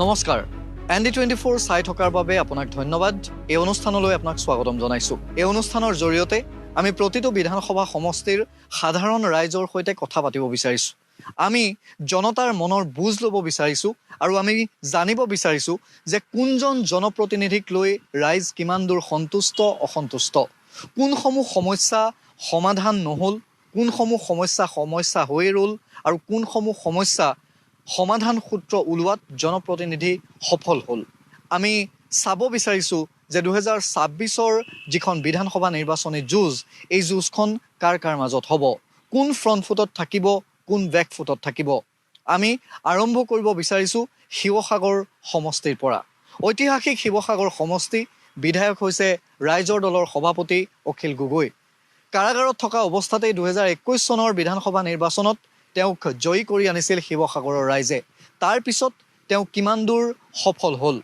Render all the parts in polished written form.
নমস্কাৰ ND24 চাই থকাৰ বাবে আপোনাক ধন্যবাদ এই অনুষ্ঠানলৈ আপোনাক স্বাগতম জনাইছো এই অনুষ্ঠানৰ জৰিয়তে আমি প্ৰতিটো বিধানসভা সমষ্টিৰ সাধাৰণ ৰাইজৰ সৈতে কথা পাতিব বিচাৰিছো আমি জনতাৰ মনৰ বুজ ল'ব বিচাৰিছো আৰু আমি জানিব বিচাৰিছো যে কোনজন জনপ্ৰতিনিধিক লৈ ৰাইজ কিমান দূৰ সন্তুষ্ট অসন্তুষ্ট কোনসমূহ সমস্যা সমাধান নহল কোনসমূহ সমস্যা হৈ ৰল আৰু কোনসমূহ সমস্যা সমাধান সূত্ৰ উলিওৱাত জনপ্ৰতিনিধি সফল হ'ল আমি চাব বিচাৰিছো যে 2026ৰ যিখন বিধানসভা নিৰ্বাচনী যুঁজ এই যুঁজখন কাৰ মাজত হ'ব কোন ফ্ৰণ্ট ফুটত থাকিব কোন বেক ফুটত থাকিব আমি আৰম্ভ কৰিব বিচাৰিছো শিৱসাগৰ সমষ্টিৰ পৰা ঐতিহাসিক শিৱসাগৰ সমষ্টি বিধায়ক হৈছে ৰাইজৰ দলৰ সভাপতি অখিল গগৈ কাৰাগাৰত থকা অৱস্থাতেই 2021 চনৰ বিধানসভা নিৰ্বাচনত তেওঁক জয়ী কৰি আনিছিল শিৱসাগৰৰ ৰাইজে তাৰ পিছত তেওঁ কিমান দূৰ সফল হ'ল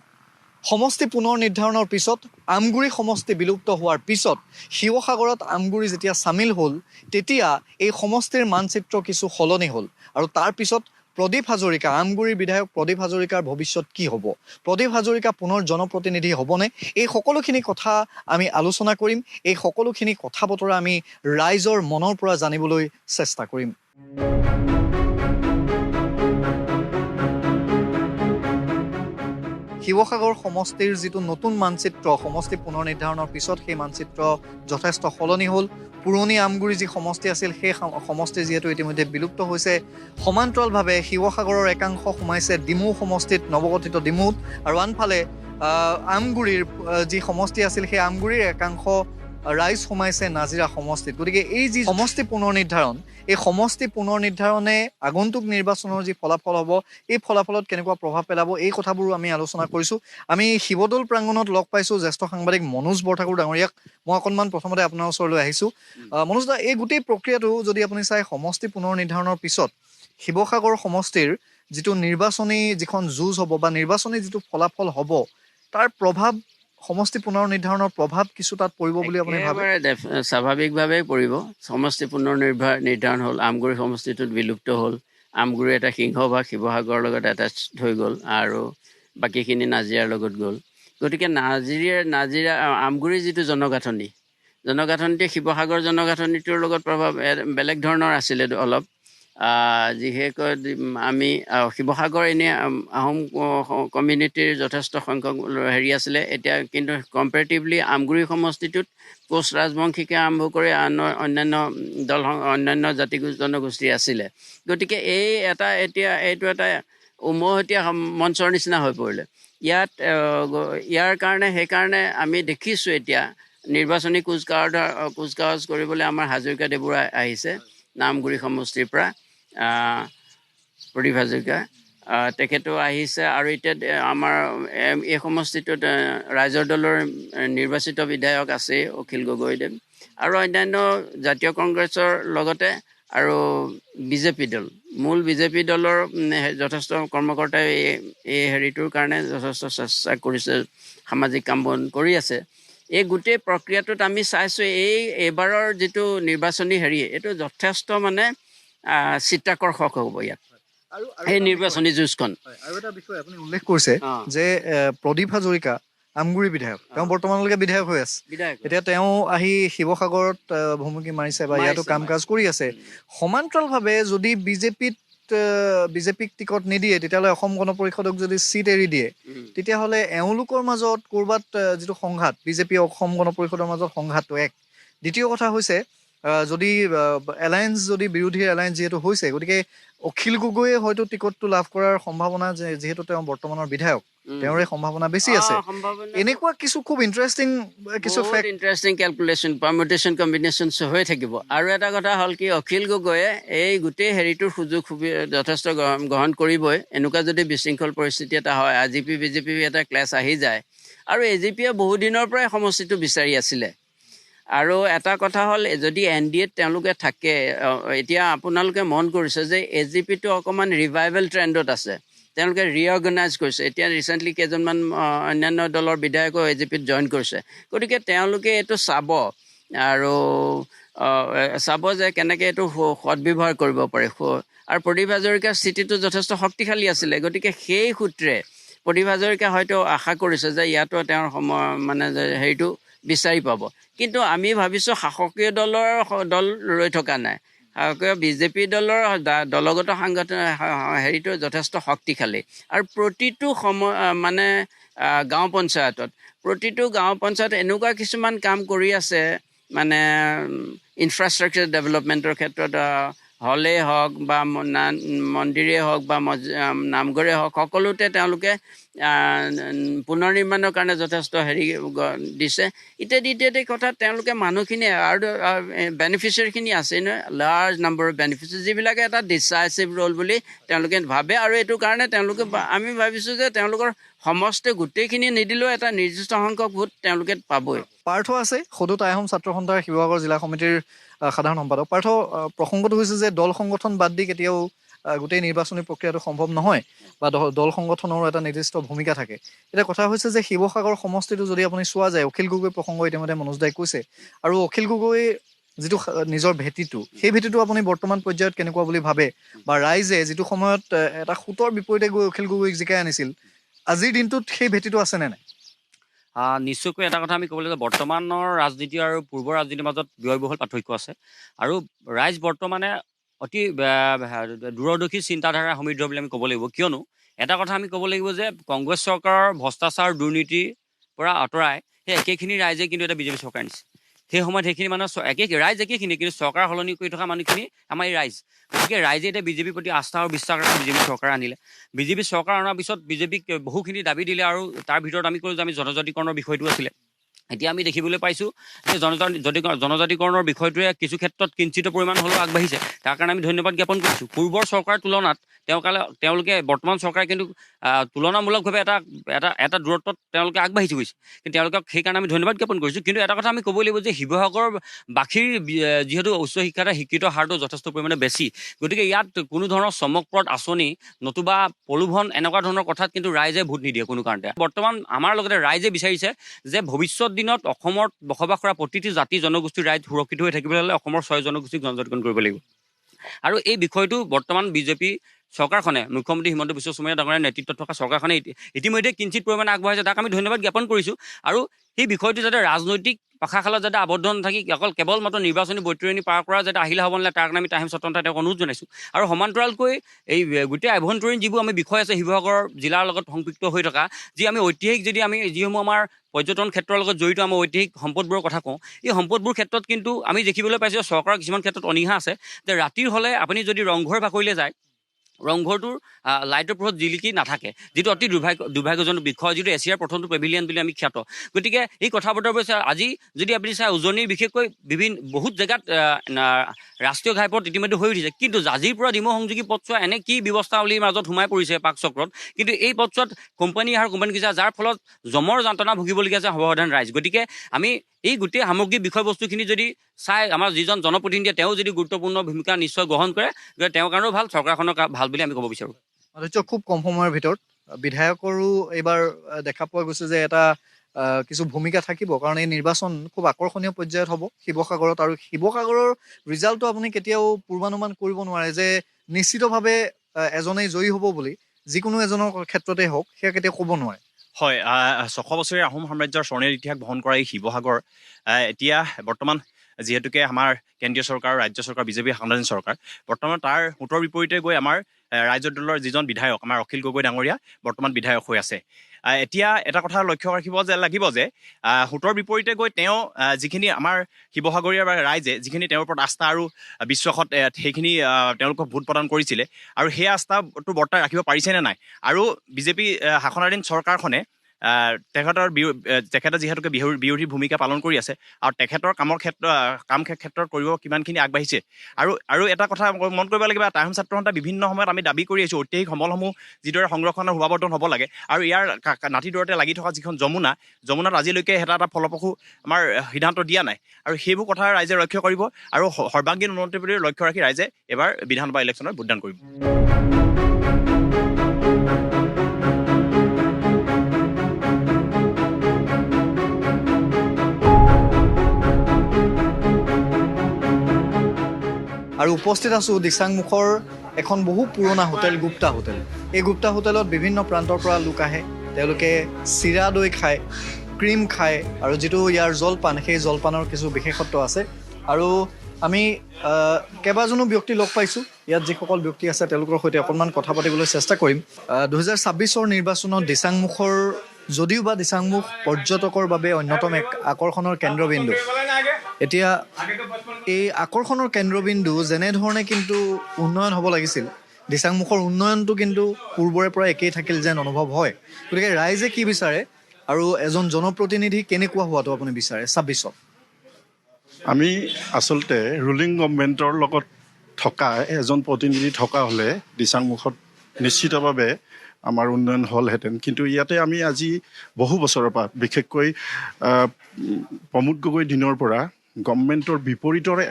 সমষ্টি পুনৰ নিৰ্ধাৰণৰ পিছত আমগুৰি সমষ্টি বিলুপ্ত হোৱাৰ পিছত শিৱসাগৰত আমগুৰি যেতিয়া সামিল হ'ল তেতিয়া এই সমষ্টিৰ মানচিত্ৰ কিছু সলনি হ'ল আৰু তাৰ পিছত প্ৰদীপ হাজৰিকা আমগুৰিৰ বিধায়ক প্ৰদীপ হাজৰিকাৰ ভৱিষ্যত কি হ'ব প্ৰদীপ হাজৰিকা পুনৰ জনপ্ৰতিনিধি হ'বনে এই সকলোখিনি কথা আমি আলোচনা কৰিম এই সকলোখিনি কথা বতৰা আমি ৰাইজৰ মনৰ পৰা জানিবলৈ চেষ্টা কৰিম শিৱসাগৰ সমষ্টিৰ যিটো নতুন মানচিত্ৰ সমষ্টি পুনৰ নিৰ্ধাৰণৰ পিছত সেই মানচিত্ৰ যথেষ্ট সলনি হ'ল পুৰণি আমগুৰি যি সমষ্টি আছিল সেই সমষ্টি যিহেতু ইতিমধ্যে বিলুপ্ত হৈছে সমান্তৰালভাৱে শিৱসাগৰৰ একাংশ সোমাইছে ডিমৌ সমষ্টিত নৱগঠিত ডিমৌত আৰু আনফালে আমগুৰিৰ যি সমষ্টি আছিল সেই আমগুৰিৰ একাংশ ৰাইজ সোমাইছে নাজিৰা সমষ্টিত গতিকে এই যি সমষ্টি পুনৰ নিৰ্ধাৰণ এই সমষ্টি পুনৰ নিৰ্ধাৰণে আগন্তুক নিৰ্বাচনৰ যি ফলাফল হ'ব এই ফলাফলত কেনেকুৱা প্ৰভাৱ পেলাব এই কথাবোৰ আমি আলোচনা কৰিছোঁ আমি শিৱদৌল প্ৰাংগণত লগ পাইছোঁ জ্যেষ্ঠ সাংবাদিক মনোজ বৰঠাকুৰ ডাঙৰীয়াক মই অকণমান প্ৰথমতে আপোনাৰ ওচৰলৈ আহিছোঁ মনোজ দা এই গোটেই প্ৰক্ৰিয়াটো যদি আপুনি চাই সমষ্টি পুনৰ নিৰ্ধাৰণৰ পিছত শিৱসাগৰ সমষ্টিৰ যিটো নিৰ্বাচনী যিখন যুঁজ হ'ব বা নিৰ্বাচনী যিটো ফলাফল হ'ব তাৰ প্ৰভাৱ সমষ্টি পুনৰ নিৰ্ধাৰণৰ প্ৰভাৱ কিছু তাত পৰিব বুলি আপুনি ভাবে স্বাভাৱিকভাৱেই পৰিব সমষ্টি পুনৰ নিৰ্ধাৰণ হ'ল আমগুৰি সমষ্টিটোত বিলুপ্ত হ'ল আমগুৰি এটা সিংহভাগ শিৱসাগৰৰ লগত এটাচ হৈ গ'ল আৰু বাকীখিনি নাজিৰাৰ লগত গ'ল গতিকে নাজিৰা আমগুৰিৰ যিটো জনগাঁথনিটো শিৱসাগৰ জনগাঁথনিটোৰ লগত প্ৰভাৱ বেলেগ ধৰণৰ আছিলে অলপ যিহেতু আমি শিৱসাগৰ এনে আহোম কমিউনিটিৰ যথেষ্ট সংখ্যক আছিলে এতিয়া কিন্তু কম্পেৰেটিভলি আমগুৰি সমষ্টিটোত কোচ ৰাজবংশীকে আৰম্ভ কৰি অন্যান্য জাতি জনগোষ্ঠী আছিলে গতিকে এইটো এটা উমৈহতীয়া মঞ্চৰ নিচিনা হৈ পৰিলে সেইকাৰণে আমি দেখিছোঁ এতিয়া নিৰ্বাচনী কুচকাৱাজ কৰিবলৈ আমাৰ হাজৰিকা দেৱৰ আহিছে আমগুৰি সমষ্টিৰ পৰা প্ৰদীপ হাজৰিকা তেখেতো আহিছে আৰু এতিয়া আমাৰ এই সমষ্টিটোত ৰাইজৰ দলৰ নিৰ্বাচিত বিধায়ক আছে অখিল গগৈদেৱ আৰু অন্যান্য জাতীয় কংগ্ৰেছৰ লগতে আৰু মূল বিজেপি দলৰ যথেষ্ট কৰ্মকৰ্তাই এই হেৰিটোৰ কাৰণে যথেষ্ট চেষ্টা কৰিছে সামাজিক কাম বন কৰি আছে এই গোটেই প্ৰক্ৰিয়াটোত আমি চাইছোঁ এইবাৰৰ যিটো নিৰ্বাচনী এইটো যথেষ্ট মানে চিত্তাকৰ্ষক হ'ব ইয়াত এই নিৰ্বাচনী যুঁজখন আৰু এটা বিষয় আপুনি উল্লেখ কৰিছে যে প্ৰদীপ হাজৰিকা আমগুৰি বিধায়ক তেওঁ বৰ্তমানলৈকে বিধায়ক হৈ আছে এতিয়া তেওঁ আহি শিৱসাগৰত ভুমুকি মাৰিছে বা ইয়াতো কাম কাজ কৰি আছে সমান্তৰালভাৱে যদি বিজেপিক টিকট নিদিয়ে তেতিয়াহ'লে অসম গণ পৰিষদক যদি চিট এৰি দিয়ে তেতিয়াহ'লে এওঁলোকৰ মাজত ক'ৰবাত যিটো সংঘাত বিজেপি অসম গণ পৰিষদৰ মাজত সংঘাতটো এক দ্বিতীয় কথা হৈছে যদি এলায়েন্স যদি বিৰোধী এলায়েন্স যিহেতু হৈছে গতিকে অখিল গগৈয়ে হয়তো টিকটটো লাভ কৰাৰ সম্ভাৱনা যিহেতু তেওঁ বৰ্তমানৰ বিধায়ক তেওঁৰে সম্ভাৱনা বেছি আছে এনেকুৱা কিছু খুব ইণ্টাৰেষ্টিং কেলকুলেশ্যন পাৰমুটেশ্যন কম্বিনেশ্যন হৈ থাকিব আৰু এটা কথা হ'ল কি অখিল গগৈয়ে এই গোটেই হেৰিটোৰ সুযোগ যথেষ্ট গ্ৰহণ কৰিবই এনেকুৱা যদি বিশৃংখল পৰিস্থিতি এটা হয় AGP BJP এটা ক্লেছ আহি যায় আৰু AGPয়ে বহুদিনৰ পৰাই সমষ্টিটো বিচাৰি আছিলে আৰু এটা কথা হ'ল যদি NDAত তেওঁলোকে থাকে এতিয়া আপোনালোকে মন কৰিছে যে AGPটো অকণমান ৰিভাইভেল ট্ৰেণ্ডত আছে তেওঁলোকে ৰিঅৰ্গেনাইজ কৰিছে এতিয়া ৰিচেণ্টলি কেইজনমান অন্যান্য দলৰ বিধায়কো AGPত জইন কৰিছে গতিকে তেওঁলোকে এইটো চাব আৰু চাব যে কেনেকৈ এইটো সদব্যৱহাৰ কৰিব পাৰে আৰু প্ৰদীপ হাজৰিকাৰ স্থিতিটো যথেষ্ট শক্তিশালী আছিলে গতিকে সেই সূত্ৰে প্ৰদীপ হাজৰিকা হয়তো আশা কৰিছে যে ইয়াতো তেওঁৰ মানে যে হেৰিটো বিচাৰি পাব। কিন্তু আমি ভাবিছোঁ শাসকীয় দল ৰৈ থকা নাই। শাসকীয় বিজেপি দলৰ দলগত হেৰিটো যথেষ্ট শক্তিশালী আৰু প্ৰতিটো মানে গাঁও পঞ্চায়ত এনেকুৱা কিছুমান কাম কৰি আছে, মানে ইনফ্ৰাষ্ট্ৰাকচাৰ ডেভেলপমেণ্টৰ ক্ষেত্ৰত হলেই হওক বা মন্দিৰেই হওক বা নামঘৰেই হওক, সকলোতে তেওঁলোকে পুনৰ নিৰ্মাণৰ কাৰণে যথেষ্ট হেৰি দিছে। ইত্যাদি কথাত তেওঁলোকে মানুহখিনি আৰু বেনিফিচিয়াৰীখিনি আছে নহয়, লাৰ্জ নাম্বাৰ অফ বেনিফিচিয়াৰী, যিবিলাকে এটা ডিচাইচিভ ৰ'ল বুলি তেওঁলোকে ভাবে। আৰু এইটো কাৰণে তেওঁলোকে আমি ভাবিছোঁ যে তেওঁলোকৰ সমষ্টি গোটেইখিনি নিদিলেও এটা নিৰ্দিষ্ট সংখ্যক ভোট তেওঁলোকে পাবই। পাৰ্থ আছে সদু টাই আহোম ছাত্ৰ সন্থাৰ শিৱসাগৰ জিলা সমিতিৰ সাধাৰণ সম্পাদক। পাৰ্থ, প্ৰসংগটো হৈছে যে দল সংগঠন বাদ দি কেতিয়াও গোটেই নিৰ্বাচনী প্ৰক্ৰিয়াটো সম্ভৱ নহয় বা দল সংগঠনৰো এটা নিৰ্দিষ্ট ভূমিকা থাকে। এতিয়া কথা হৈছে যে শিৱসাগৰ সমষ্টিটো যদি আপুনি চোৱা যায়, অখিল গগৈ প্ৰসংগ ইতিমধ্যে মনোজ দাই কৈছে, আৰু অখিল গগৈ যিটো নিজৰ ভেটিটো, সেই ভেটিটো আপুনি বৰ্তমান পৰ্যায়ত কেনেকুৱা বুলি ভাবে, বা ৰাইজে যিটো সময়ত এটা সুতৰ বিপৰীতে গৈ অখিল গগৈক জিকাই আনিছিল, আজিৰ দিনটোত সেই ভেটিটো আছেনে নাই? নিশ্চয়কৈ এটা কথা আমি ক'বলৈ গ'লে বৰ্তমানৰ ৰাজনীতি আৰু পূৰ্বৰ ৰাজনীতিৰ মাজত ব্যয়বহুল পাৰ্থক্য আছে। আৰু ৰাইজ বৰ্তমানে অতি দূৰদৰ্শী চিন্তাধাৰা সমৃদ্ধ বুলি আমি ক'ব লাগিব। কিয়নো এটা কথা আমি ক'ব লাগিব যে কংগ্ৰেছ চৰকাৰৰ ভ্ৰষ্টাচাৰ দুৰ্নীতিৰ পৰা আঁতৰাই সেই একেখিনি ৰাইজে কিন্তু এটা বিজেপি চৰকাৰ আনিছে। সেই সময়ত সেইখিনি মানুহ ৰাইজ একেখিনি, কিন্তু চৰকাৰ সলনি কৰি থকা মানুহখিনি আমাৰ এই ৰাইজ। গতিকে ৰাইজে এতিয়া বিজেপিৰ প্ৰতি আস্থা আৰু বিশ্বাস ৰাখি বিজেপি চৰকাৰ আনিলে। বিজেপি চৰকাৰ অনাৰ পিছত বিজেপিক বহুখিনি দাবী দিলে, আৰু তাৰ ভিতৰত আমি ক'লোঁ যে আমি জনজাতিকৰণৰ বিষয়টো আছিলে। এতিয়া আমি দেখিবলৈ পাইছোঁ যে জনজাতিকৰণৰ বিষয়টোৱে কিছু ক্ষেত্ৰত কিঞ্চিত পৰিমাণ হ'লেও আগবাঢ়িছে। তাৰ কাৰণে আমি ধন্যবাদ জ্ঞাপন কৰিছোঁ। পূৰ্বৰ চৰকাৰৰ তুলনাত তেওঁলোকে বৰ্তমান চৰকাৰে কিন্তু তুলনামূলকভাৱে এটা দূৰত্বত তেওঁলোকে আগবাঢ়ি গৈছে, কিন্তু তেওঁলোকক সেইকাৰণে আমি ধন্যবাদ জ্ঞাপন কৰিছোঁ। কিন্তু এটা কথা আমি ক'ব লাগিব যে শিৱসাগৰবাসীৰ যিহেতু উচ্চ শিক্ষাতে শিক্ষিত হাৰটো যথেষ্ট পৰিমাণে বেছি, গতিকে ইয়াত কোনো ধৰণৰ চমকপ্ৰদ আঁচনি নতুবা প্ৰলোভন এনেকুৱা ধৰণৰ কথাত কিন্তু ৰাইজে ভোট নিদিয়ে কোনো কাৰণতে। বৰ্তমান আমাৰ লগতে ৰাইজে বিচাৰিছে যে ভৱিষ্যত দিনত অসমত বসবাস কৰা প্ৰতিটো জাতি জনগোষ্ঠীৰ ৰাইজ সুৰক্ষিত হৈ থাকিবলৈ হ'লে অসমৰ 6 জনগোষ্ঠীক জনজাতিকৰণ কৰিব লাগিব। আৰু এই বিষয়টো বৰ্তমান বিজেপি চৰকাৰখনে, মুখ্যমন্ত্ৰী হিমন্ত বিশ্ব শৰ্মাৰ ডাঙৰীয়াৰ নেতৃত্বত থকা চৰকাৰখনে ইতিমধ্যে কিঞ্চিত পৰিমাণে আগবঢ়াইছে, তাক আমি ধন্যবাদ জ্ঞাপন কৰিছোঁ। আৰু সেই বিষয়টো যাতে ৰাজনৈতিক পাশাখালত যাতে আবদ্ধ নাথাকি কেৱল মাত্ৰ নিৰ্বাচনী বৈতৰণি পাৰ কৰা যাতে আহিলা হ'ব নালাগে, তাৰ কাৰণে আমি টাইম স্বতন্ত্ৰই তেওঁক অনুৰোধ জনাইছোঁ। আৰু সমান্তৰালকৈ এই গোটেই আভ্যন্তৰীণ যিবোৰ আমি বিষয় আছে শিৱসাগৰ জিলাৰ লগত সংপৃক্ত হৈ থকা, আমি ঐতিহাসিক যিসমূহ আমাৰ পৰ্যটন ক্ষেত্ৰৰ লগত জড়িত আমাৰ ঐতিহাসিক সম্পদবোৰৰ কথা কওঁ, এই সম্পদবোৰ ক্ষেত্ৰত কিন্তু আমি দেখিবলৈ পাইছোঁ চৰকাৰৰ কিছুমান ক্ষেত্ৰত অনীহা আছে। যে ৰাতিৰ হ'লে আপুনি যদি ৰংঘৰ বাকৰিলৈ যায়, ৰংঘৰটোৰ লাইটৰ পোহৰত জিলিকি নাথাকে, যিটো অতি দুৰ্ভাগ্যজনক বিষয়, যিটো এছিয়াৰ প্ৰথমটো পেভিলিয়ন বুলি আমি খ্যাত। গতিকে এই কথা বতৰাবোৰ আজি যদি আপুনি চাই, উজনিৰ বিশেষকৈ বহুত জেগাত ৰাষ্ট্ৰীয় ঘাইপথ ইতিমধ্যে হৈ উঠিছে, কিন্তু জাজিৰ পৰা ডিমৌ সংযোগী পথছোৱা এনে কি ব্যৱস্থাৱলীৰ মাজত সোমাই পৰিছে পাক চক্ৰত, কিন্তু এই পথছোৱাত কোম্পানী গৈছে, যাৰ ফলত জমৰ যন্ত্ৰণা ভুগিবলগীয়া আছে সৰ্বসাধাৰণ ৰাইজ। গতিকে আমি এই গোটেই সামগ্ৰিক বিষয়বস্তুখিনি যদি চাই, আমাৰ যিজন জনপ্ৰতিনিধিয়ে তেওঁ যদি গুৰুত্বপূৰ্ণ ভূমিকা নিশ্চয় গ্ৰহণ কৰে, তেওঁৰ কাৰণেও ভাল, চৰকাৰখনৰ ভাল বুলি আমি ক'ব বিচাৰোঁ। খুব কম সময়ৰ ভিতৰত বিধায়কৰো এইবাৰ দেখা পোৱা গৈছে যে এটা কিছু ভূমিকা থাকিব, কাৰণ এই নিৰ্বাচন খুব আকৰ্ষণীয় পৰ্যায়ত হ'ব শিৱসাগৰত। আৰু শিৱসাগৰৰ ৰিজাল্টটো আপুনি কেতিয়াও পূৰ্বানুমান কৰিব নোৱাৰে যে নিশ্চিতভাৱে এজনেই জয়ী হ'ব বুলি, যিকোনো এজনৰ ক্ষেত্ৰতে হওক, সেয়া কেতিয়াও ক'ব নোৱাৰে। হয়, 600 বছৰীয়া আহোম সাম্ৰাজ্যৰ স্বৰ্ণীল ইতিহাস বহন কৰা এই শিৱসাগৰ এতিয়া বৰ্তমান যিহেতুকে আমাৰ কেন্দ্ৰীয় চৰকাৰ, ৰাজ্য চৰকাৰ, বিজেপি শাসনাধীন চৰকাৰ, বৰ্তমান তাৰ সোঁতৰ বিপৰীতে গৈ আমাৰ ৰাজ্য দলৰ যিজন বিধায়ক, আমাৰ অখিল গগৈ ডাঙৰীয়া বৰ্তমান বিধায়ক হৈ আছে। এতিয়া এটা কথা লক্ষ্য লাগিব যে সোঁতৰ বিপৰীতে গৈ তেওঁ যিখিনি আমাৰ শিৱসাগৰীয়া ৰাইজে যিখিনি তেওঁৰ ওপৰত আস্থা আৰু বিশ্বাসত সেইখিনি তেওঁলোকক ভোট প্ৰদান কৰিছিলে, আৰু সেই আস্থাটো বৰ্তাই ৰাখিব পাৰিছেনে নাই, আৰু বিজেপি শাসনাধীন চৰকাৰখনে তেখেতে যিহেতুকে বিৰোধী ভূমিকা পালন কৰি আছে, আৰু তেখেতৰ কাম ক্ষেত্ৰত কৰিব কিমানখিনি আগবাঢ়িছে। আৰু এটা কথা মন কৰিব লাগিব, টাই আহোম ছাত্ৰ সন্থা বিভিন্ন সময়ত আমি দাবী কৰি আহিছোঁ ঐতিহাসিক সমলসমূহ যিদৰে সংৰক্ষণৰ শোভাবৰ্ধন হ'ব লাগে, আৰু ইয়াৰ নাতিদূৰতে লাগি থকা যিখন যমুনাত আজিলৈকে এটা ফলপ্ৰসূ আমাৰ সিদ্ধান্ত দিয়া নাই, আৰু সেইবোৰ কথা ৰাইজে লক্ষ্য কৰিব, আৰু সৰ্বাংগীন উন্নতিৰ প্ৰতি লক্ষ্য ৰাখি ৰাইজে এবাৰ বিধানসভা ইলেকশ্যনত ভোটদান কৰিব। আৰু উপস্থিত আছোঁ দিচাংমুখৰ এখন বহু পুৰণা হোটেল গুপ্তা হোটেল। এই গুপ্তা হোটেলত বিভিন্ন প্ৰান্তৰ পৰা লোক আহে। তেওঁলোকে চিৰা দৈ খায়, ক্ৰীম খায়, আৰু যিটো ইয়াৰ জলপান, সেই জলপানৰ কিছু বিশেষত্ব আছে। আৰু আমি কেইবাজনো ব্যক্তি লগ পাইছোঁ। ইয়াত যিসকল ব্যক্তি আছে তেওঁলোকৰ সৈতে অকণমান কথা পাতিবলৈ চেষ্টা কৰিম। 2026 নিৰ্বাচনত দিচাংমুখৰ, যদিও বা দিচাংমুখ পৰ্যটকৰ বাবে অন্যতম এক আকৰ্ষণৰ কেন্দ্ৰবিন্দু, এতিয়া এই আকৰ্ষণৰ কেন্দ্ৰবিন্দু যেনেধৰণে কিন্তু উন্নয়ন হ'ব লাগিছিল, দিচাংমুখৰ উন্নয়নটো কিন্তু পূৰ্বৰে পৰা একেই থাকিল যেন অনুভৱ হয়। গতিকে ৰাইজে কি বিচাৰে আৰু এজন জনপ্ৰতিনিধি কেনেকুৱা হোৱাটো আপুনি বিচাৰে 26ত? আমি আচলতে ৰুলিং গভৰ্ণমেণ্টৰ লগত থকা এজন প্ৰতিনিধি থকা হ'লে দিচাংমুখত নিশ্চিতভাৱে আমাৰ উন্নয়ন হ'লহেঁতেন। কিন্তু ইয়াতে আমি আজি বহু বছৰৰ পৰা, বিশেষকৈ প্ৰমোদ গগৈ দিনৰ পৰা গভৰ্ণমেণ্টৰ বিপৰীতৰে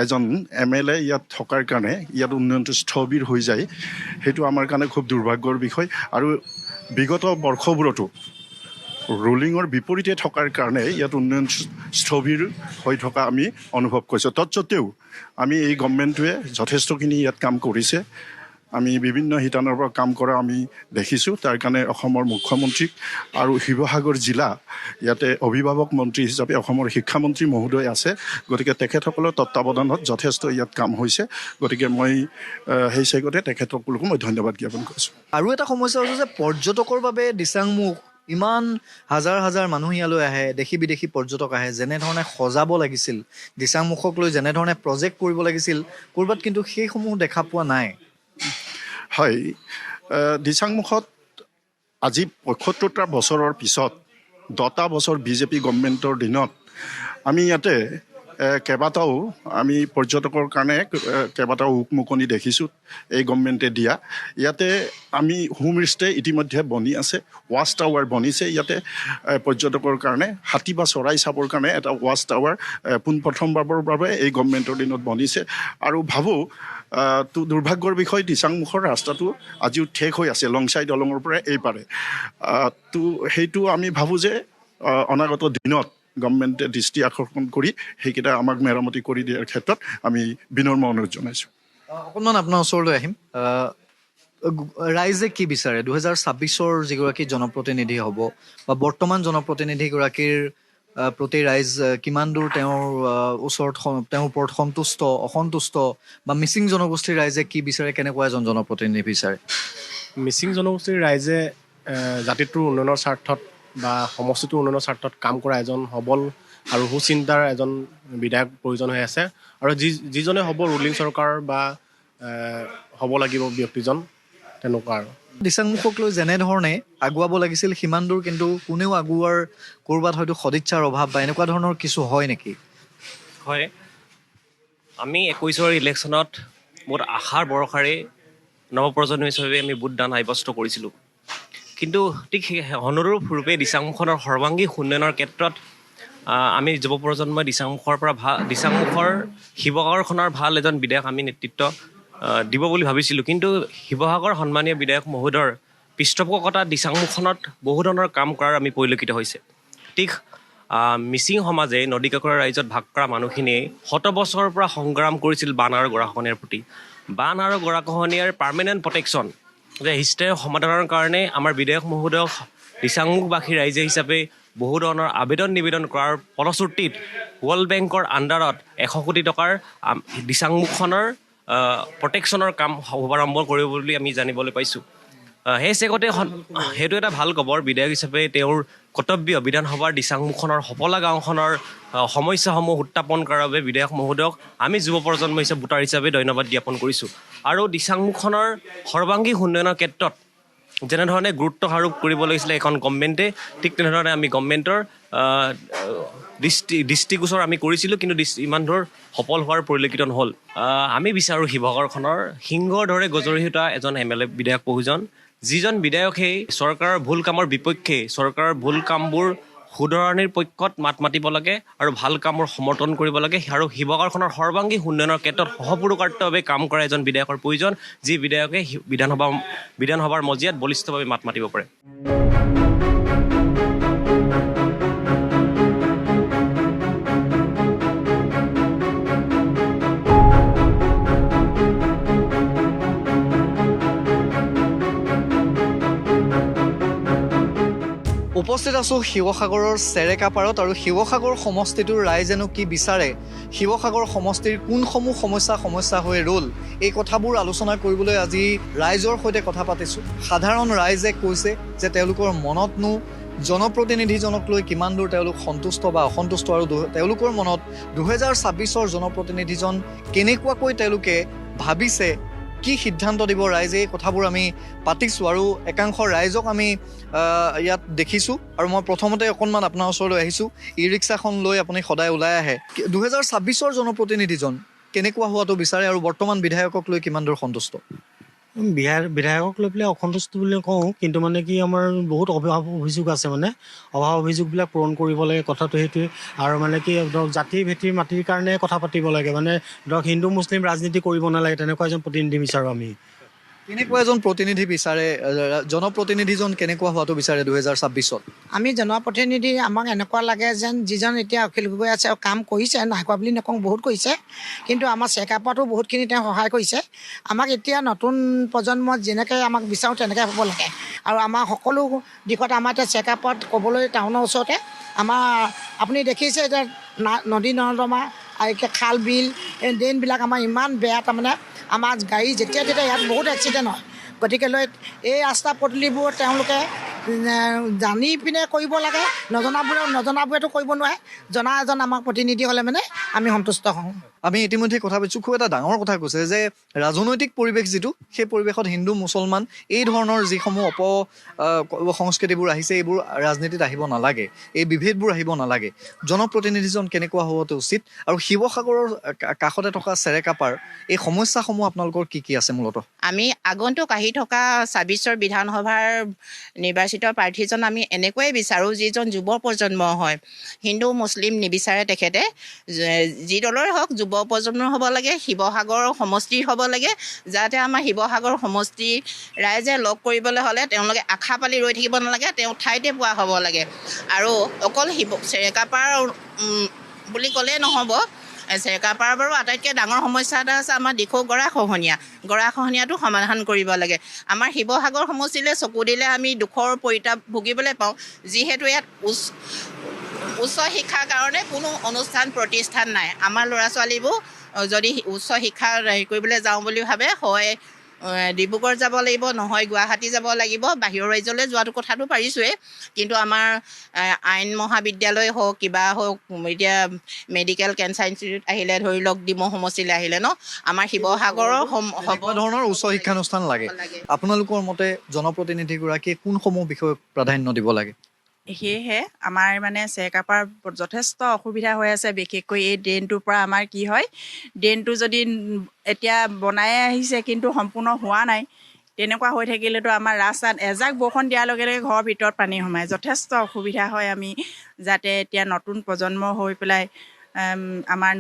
এজন MLA ইয়াত থকাৰ কাৰণে ইয়াত উন্নয়নটো স্থবিৰ হৈ যায়। সেইটো আমাৰ কাৰণে খুব দুৰ্ভাগ্যৰ বিষয়। আৰু বিগত বৰ্ষবোৰতো ৰুলিঙৰ বিপৰীতে থকাৰ কাৰণে ইয়াত উন্নয়ন স্থবিৰ হৈ থকা আমি অনুভৱ কৰিছোঁ। তৎসত্বেও আমি এই গভৰ্ণমেণ্টটোৱে যথেষ্টখিনি ইয়াত কাম কৰিছে। আমি বিভিন্ন শিতানৰ পৰা কাম কৰা আমি দেখিছোঁ। তাৰ কাৰণে অসমৰ মুখ্যমন্ত্ৰীক আৰু শিৱসাগৰ জিলা ইয়াতে অভিভাৱক মন্ত্ৰী হিচাপে অসমৰ শিক্ষামন্ত্ৰী মহোদয় আছে। গতিকে তেখেতসকলৰ তত্বাৱধানত যথেষ্ট ইয়াত কাম হৈছে। গতিকে মই সেই চেগতে তেখেতসকলকো মই ধন্যবাদ জ্ঞাপন কৰিছোঁ। আৰু এটা সমস্যা হৈছে যে পৰ্যটকৰ বাবে দিচাংমুখ, ইমান হাজাৰ হাজাৰ মানুহ ইয়ালৈ আহে, দেশী বিদেশী পৰ্যটক আহে, যেনেধৰণে সজাব লাগিছিল, দিচাংমুখক লৈ যেনেধৰণে প্ৰজেক্ট কৰিব লাগিছিল, ক'ৰবাত কিন্তু সেইসমূহ দেখা পোৱা নাই। হয়, দিচাংমুখত আজি ৭৫টা বছৰৰ পিছত 10টা বছৰ BJP গভৰ্ণমেণ্টৰ দিনত আমি ইয়াতে কেইবাটাও আমি পৰ্যটকৰ কাৰণে কেইবাটাও উকমুকনি দেখিছোঁ এই গভৰ্ণমেণ্টে দিয়া। ইয়াতে আমি হোম ষ্টে ইতিমধ্যে বনি আছে, ৱাচ টাৱাৰ বনিছে। ইয়াতে পৰ্যটকৰ কাৰণে হাতী বা চৰাই চাবৰ কাৰণে এটা ৱাচ টাৱাৰ পোনপ্ৰথমবাৰৰ বাবে এই গভৰ্ণমেণ্টৰ দিনত বনিছে। আৰু ভাবোঁ দুৰ্ভাগ্যৰ বিষয়, দিচাংমুখৰ ৰাস্তাটো আজিও ঠেক হৈ আছে লংচাই দলঙৰ পৰা এইপাৰে। সেইটো আমি ভাবোঁ যে অনাগত দিনত গভৰ্ণমেণ্টে দৃষ্টি আকৰ্ষণ কৰি সেইকেইটা আমাক মেৰামতি কৰি দিয়াৰ ক্ষেত্ৰত আমি বিনম্ৰ অনুৰোধ জনাইছোঁ। অকণমান আপোনাৰ ওচৰলৈ আহিম। ৰাইজে কি বিচাৰে 2026 যিগৰাকী জনপ্ৰতিনিধি হ'ব বা বৰ্তমান জনপ্ৰতিনিধিগৰাকীৰ প্ৰতি ৰাইজ কিমান দূৰ তেওঁৰ ওপৰত সন্তুষ্ট, অসন্তুষ্ট, বা মিচিং জনগোষ্ঠীৰ ৰাইজে কি বিচাৰে, কেনেকুৱা এজন জনপ্ৰতিনিধি বিচাৰে? মিচিং জনগোষ্ঠীৰ ৰাইজে জাতিটোৰ উন্নয়নৰ স্বাৰ্থত বা সমষ্টিটোৰ উন্নয়নৰ স্বাৰ্থত কাম কৰা এজন সবল আৰু সুচিন্তাৰ এজন বিধায়ক প্ৰয়োজন হৈ আছে। আৰু যিজনে হ'ব ৰুলিং চৰকাৰ বা হ'ব লাগিব ব্যক্তিজন, তেনেকুৱা আৰু। দিচাংমুখক লৈ যেনেধৰণে আগুৱাব লাগিছিল সিমান দূৰ কিন্তু কোনেও আগুৱাৰ ক'ৰবাত হয়তো সদিচ্ছাৰ অভাৱ বা এনেকুৱা ধৰণৰ কিছু হয় নেকি? হয়, আমি 21ৰ ইলেকশ্যনত বহুত আশাৰ বৰষাৰে নৱপ্ৰজন্ম হিচাপে আমি ভোটদান সাব্যস্ত কৰিছিলোঁ। কিন্তু ঠিক সেই অনুৰূপ ৰূপে দিচাংমুখৰ সৰ্বাংগী উন্নয়নৰ ক্ষেত্ৰত আমি যুৱ প্ৰজন্মই দিচাংমুখৰ শিৱসাগৰখনৰ ভাল এজন বিধায়ক আমি নেতৃত্ব দিব বুলি ভাবিছিলোঁ। কিন্তু শিৱসাগৰ সন্মানীয় বিধায়ক মহোদয়ৰ পৃষ্ঠপোষকতাত দিচাংমুখনত বহু ধৰণৰ কাম কৰাৰ আমি পৰিলক্ষিত হৈছে। ঠিক মিচিং সমাজে নদী কাষৰীয়া ৰাইজত ভাগ কৰা মানুহখিনিয়ে শত বছৰৰ পৰা সংগ্ৰাম কৰিছিল বান আৰু গৰাখহনীয়াৰ প্ৰতি। বান আৰু গৰাখহনীয়াৰ পাৰ্মানেণ্ট প্ৰটেকশ্যন যে স্থায়ী সমাধানৰ কাৰণে আমাৰ বিধায়ক মহোদয়ক দিচাংমুখবাসী ৰাইজে হিচাপে বহু ধৰণৰ আবেদন নিবেদন কৰাৰ ফলশ্ৰুতিত ৱৰ্ল্ড বেংকৰ আণ্ডাৰত 100 কোটি টকাৰ দিচাংমুখনৰ প্ৰটেকশ্যনৰ কাম শুভাৰম্ভ কৰিব বুলি আমি জানিবলৈ পাইছোঁ। সেই চেগতে সেইটো এটা ভাল খবৰ। বিধায়ক হিচাপে তেওঁৰ কৰ্তব্য বিধানসভাৰ দিচাংমুখনৰ সফলা গাঁওখনৰ সমস্যাসমূহ উত্থাপন কৰাৰ বাবে বিধায়ক মহোদয়ক আমি যুৱ প্ৰজন্ম হিচাপে ভোটাৰ হিচাপে ধন্যবাদ জ্ঞাপন কৰিছোঁ। আৰু দিচাংমুখনৰ সৰ্বাংগী উন্নয়নৰ ক্ষেত্ৰত যেনেধৰণে গুৰুত্ব আৰোপ কৰিব লাগিছিলে এখন গভৰ্ণমেণ্টে, ঠিক তেনেধৰণে আমি গভৰ্ণমেণ্টৰ দৃষ্টিগোচৰ আমি কৰিছিলোঁ, কিন্তু ইমান দূৰ সফল হোৱাৰ পৰিলক্ষিত নহ'ল। আমি বিচাৰোঁ শিৱসাগৰখনৰ সিংহৰ দৰে গজৰি উঠা এজন MLA বিধায়ক প্ৰয়োজন, যিজন বিধায়কে চৰকাৰৰ ভুল কামৰ বিপক্ষে, চৰকাৰৰ ভুল কামবোৰ শুধৰণিৰ পক্ষত মাত মাতিব লাগে আৰু ভাল কামৰ সমৰ্থন কৰিব লাগে। আৰু শিৱসাগৰখনৰ সৰ্বাংগী উন্নয়নৰ ক্ষেত্ৰত সহপুৰুষাৰ্থভাৱে কাম কৰা এজন বিধায়কৰ প্ৰয়োজন, যি বিধায়কে বিধানসভাৰ মজিয়াত বলিষ্ঠভাৱে মাত মাতিব পাৰে। উপস্থিত আছোঁ শিৱসাগৰৰ চেৰেকাপাৰত আৰু শিৱসাগৰ সমষ্টিটোৰ ৰাইজেনো কি বিচাৰে, শিৱসাগৰ সমষ্টিৰ কোনসমূহ সমস্যা হৈ ৰ'ল, এই কথাবোৰ আলোচনা কৰিবলৈ আজি ৰাইজৰ সৈতে কথা পাতিছোঁ। সাধাৰণ ৰাইজে কৈছে যে তেওঁলোকৰ মনতনো জনপ্ৰতিনিধিজনক লৈ কিমান দূৰ তেওঁলোক সন্তুষ্ট বা অসন্তুষ্ট, আৰু তেওঁলোকৰ মনত 2026 জনপ্ৰতিনিধিজন কেনেকুৱাকৈ তেওঁলোকে ভাবিছে, কি সিদ্ধান্ত দিব ৰাইজে, এই কথাবোৰ আমি পাতিছোঁ। আৰু একাংশ ৰাইজক আমি ইয়াত দেখিছোঁ। আৰু মই প্ৰথমতে অকণমান আপোনাৰ ওচৰলৈ আহিছোঁ। ই ৰিক্সাখন লৈ আপুনি সদায় ওলাই আহে। 2026 জনপ্ৰতিনিধিজন কেনেকুৱা হোৱাটো বিচাৰে আৰু বৰ্তমান বিধায়কক লৈ কিমান দূৰ সন্তুষ্ট? বিধায়কক লৈ পেলাই অসন্তুষ্ট বুলি কওঁ, কিন্তু মানে কি আমাৰ বহুত অভিযোগ আছে, মানে অভিযোগবিলাক পূৰণ কৰিব লাগে, কথাটো সেইটোৱে। আৰু মানে কি ধৰক জাতি ভেটিৰ মাটিৰ কাৰণে কথা পাতিব লাগে, মানে ধৰক হিন্দু মুছলিম ৰাজনীতি কৰিব নালাগে, তেনেকুৱা এজন প্ৰতিনিধি বিচাৰোঁ আমি। কেনেকুৱা এজন প্ৰতিনিধি বিচাৰে, জনপ্ৰতিনিধিজন কেনেকুৱা হোৱাটো বিচাৰে 2026? আমি জনপ্ৰতিনিধি আমাক এনেকুৱা লাগে যেন যিজন এতিয়া অখিল গগৈ আছে, কাম কৰিছে, নাই কৰা বুলি নকওঁ, বহুত কৰিছে, কিন্তু আমাৰ চেকআপতো বহুতখিনি তেওঁ সহায় কৰিছে। আমাক এতিয়া নতুন প্ৰজন্মত যেনেকৈ আমাক বিচাৰোঁ তেনেকৈ হ'ব লাগে। আৰু আমাৰ সকলো দিশত আমাৰ এতিয়া চেকআপত ক'বলৈ টাউনৰ ওচৰতে আমাৰ আপুনি দেখিছে এতিয়া নদী নৰ্দমা আৰু এতিয়া খাল বিল এই ড্ৰেইনবিলাক আমাৰ ইমান বেয়া, তাৰমানে আমাৰ গাড়ী যেতিয়া তেতিয়া ইয়াত বহুত এক্সিডেণ্ট হয়। গতিকে লৈ এই ৰাস্তা পদূলিবোৰ তেওঁলোকে জানি পিনে কৰিব লাগে, নজনাবোৰেতো কৰিব নোৱাৰে। জনা এজন আমাক প্ৰতিনিধি হ'লে মানে আমি সন্তুষ্ট হওঁ। আমি ইতিমধ্যে কথা পাতিছোঁ, খুব এটা ডাঙৰ কথা কৈছে যে ৰাজনৈতিক পৰিৱেশ যিটো, সেই পৰিৱেশত হিন্দু মুছলমান এই ধৰণৰ যিসমূহ সংস্কৃতিবোৰ আহিছে, এইবোৰ ৰাজনীতিত আহিব নালাগে, এই বিভেদবোৰ আহিব নালাগে। জনপ্ৰতিনিধিজন কেনেকুৱা হ'বতো উচিত? আৰু শিৱসাগৰৰ কাষতে থকা চেৰেকাপাৰ এই সমস্যাসমূহ আপোনালোকৰ কি কি আছে মূলতঃ? আমি আগন্তুক আহি থকা 26 বিধানসভাৰ নিৰ্বাচিত প্ৰাৰ্থীজন আমি এনেকৈয়ে বিচাৰোঁ, যিজন যুৱ প্ৰজন্ম হয়। হিন্দু মুছলিম নিবিচাৰে তেখেতে, যি দলৰে হওক যুৱ প্ৰজন্ম হ'ব লাগে, শিৱসাগৰ সমষ্টিৰ হ'ব লাগে, যাতে আমাৰ শিৱসাগৰ সমষ্টি ৰাইজে লগ কৰিবলৈ হ'লে তেওঁলোকে আশা পালি ৰৈ থাকিব নালাগে, তেওঁ ঠাইতে পোৱা হ'ব লাগে। আৰু অকল চেৰেকাপাৰ বুলি ক'লেই নহ'ব, চেৰেকাপাৰ বাৰু আটাইতকৈ ডাঙৰ সমস্যা এটা আছে আমাৰ দিখৌ গৰাখহনীয়াটো সমাধান কৰিব লাগে। আমাৰ শিৱসাগৰ সমষ্টিলৈ চকু দিলে আমি দুখৰ পৰিতাপ ভুগিবলৈ পাওঁ, যিহেতু ইয়াত উচ্চ শিক্ষাৰ কাৰণে কোনো অনুষ্ঠান প্ৰতিষ্ঠান নাই। আমাৰ ল'ৰা ছোৱালীবোৰ যদি উচ্চ শিক্ষা কৰিবলৈ যাওঁ বুলি ভাবে, হয় ডিব্ৰুগড় যাব লাগিব, নহয় গুৱাহাটী যাব লাগিব। বাহিৰৰ ৰাজ্যলৈ যোৱাটো কথাটো পাৰিছোঁৱেই, কিন্তু আমাৰ আইন মহাবিদ্যালয় হওক, কিবা হওক, এতিয়া মেডিকেল কেঞ্চাৰ ইনষ্টিটিউট আহিলে, ধৰি লওক ডিমৌ সমষ্টিলৈ আহিলে আমাৰ শিৱসাগৰৰ ধৰণৰ উচ্চ শিক্ষানুষ্ঠান লাগে। আপোনালোকৰ মতে জনপ্ৰতিনিধিগৰাকীয়ে কোনসমূহ বিষয়ক প্ৰাধান্য দিব লাগে? সেয়েহে আমাৰ মানে চেৰেকাপাৰ যথেষ্ট অসুবিধা হৈ আছে, বিশেষকৈ এই ড্ৰেইনটোৰ পৰা আমাৰ কি হয়, ড্ৰেইনটো যদি এতিয়া বনাই আহিছে কিন্তু সম্পূৰ্ণ হোৱা নাই, তেনেকুৱা হৈ থাকিলেতো আমাৰ ৰাস্তাত এজাক বৰষুণ দিয়াৰ লগে লগে ঘৰৰ ভিতৰত পানী সোমায়, যথেষ্ট অসুবিধা হয়। আমি যাতে এতিয়া নতুন প্ৰজন্ম হৈ পেলাই আমাৰ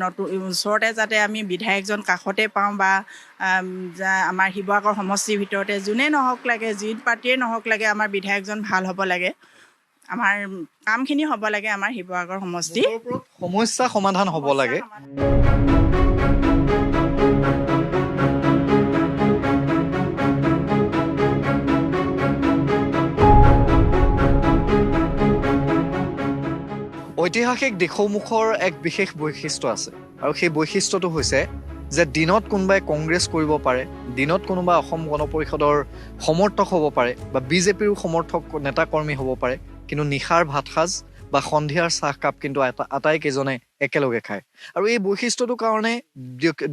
ওচৰতে যাতে আমি বিধায়কজন কাষতে পাওঁ, বা আমাৰ শিৱসাগৰ সমষ্টিৰ ভিতৰতে যোনেই নহওক লাগে, যি পাৰ্টিয়ে নহওক লাগে, আমাৰ বিধায়কজন ভাল হ'ব লাগে, আমাৰ কামখিনি হ'ব লাগে, আমাৰ শিৱসাগৰ সমষ্টি সমস্যা সমাধান হ'ব লাগে। ঐতিহাসিক দিখৌমুখৰ এক বিশেষ বৈশিষ্ট্য আছে, আৰু সেই বৈশিষ্ট্যটো হৈছে যে দিনত কোনোবাই কংগ্ৰেছ কৰিব পাৰে, দিনত কোনোবা অসম গণ পৰিষদৰ সমৰ্থক হ'ব পাৰে, বা বিজেপিৰো সমৰ্থক নেতাকৰ্মী হ'ব পাৰে, কিন্তু নিশাৰ ভাত সাজ বা সন্ধিয়াৰ চাহকাপ কিন্তু আটাইকেইজনে একেলগে খায়। আৰু এই বৈশিষ্ট্যটোৰ কাৰণে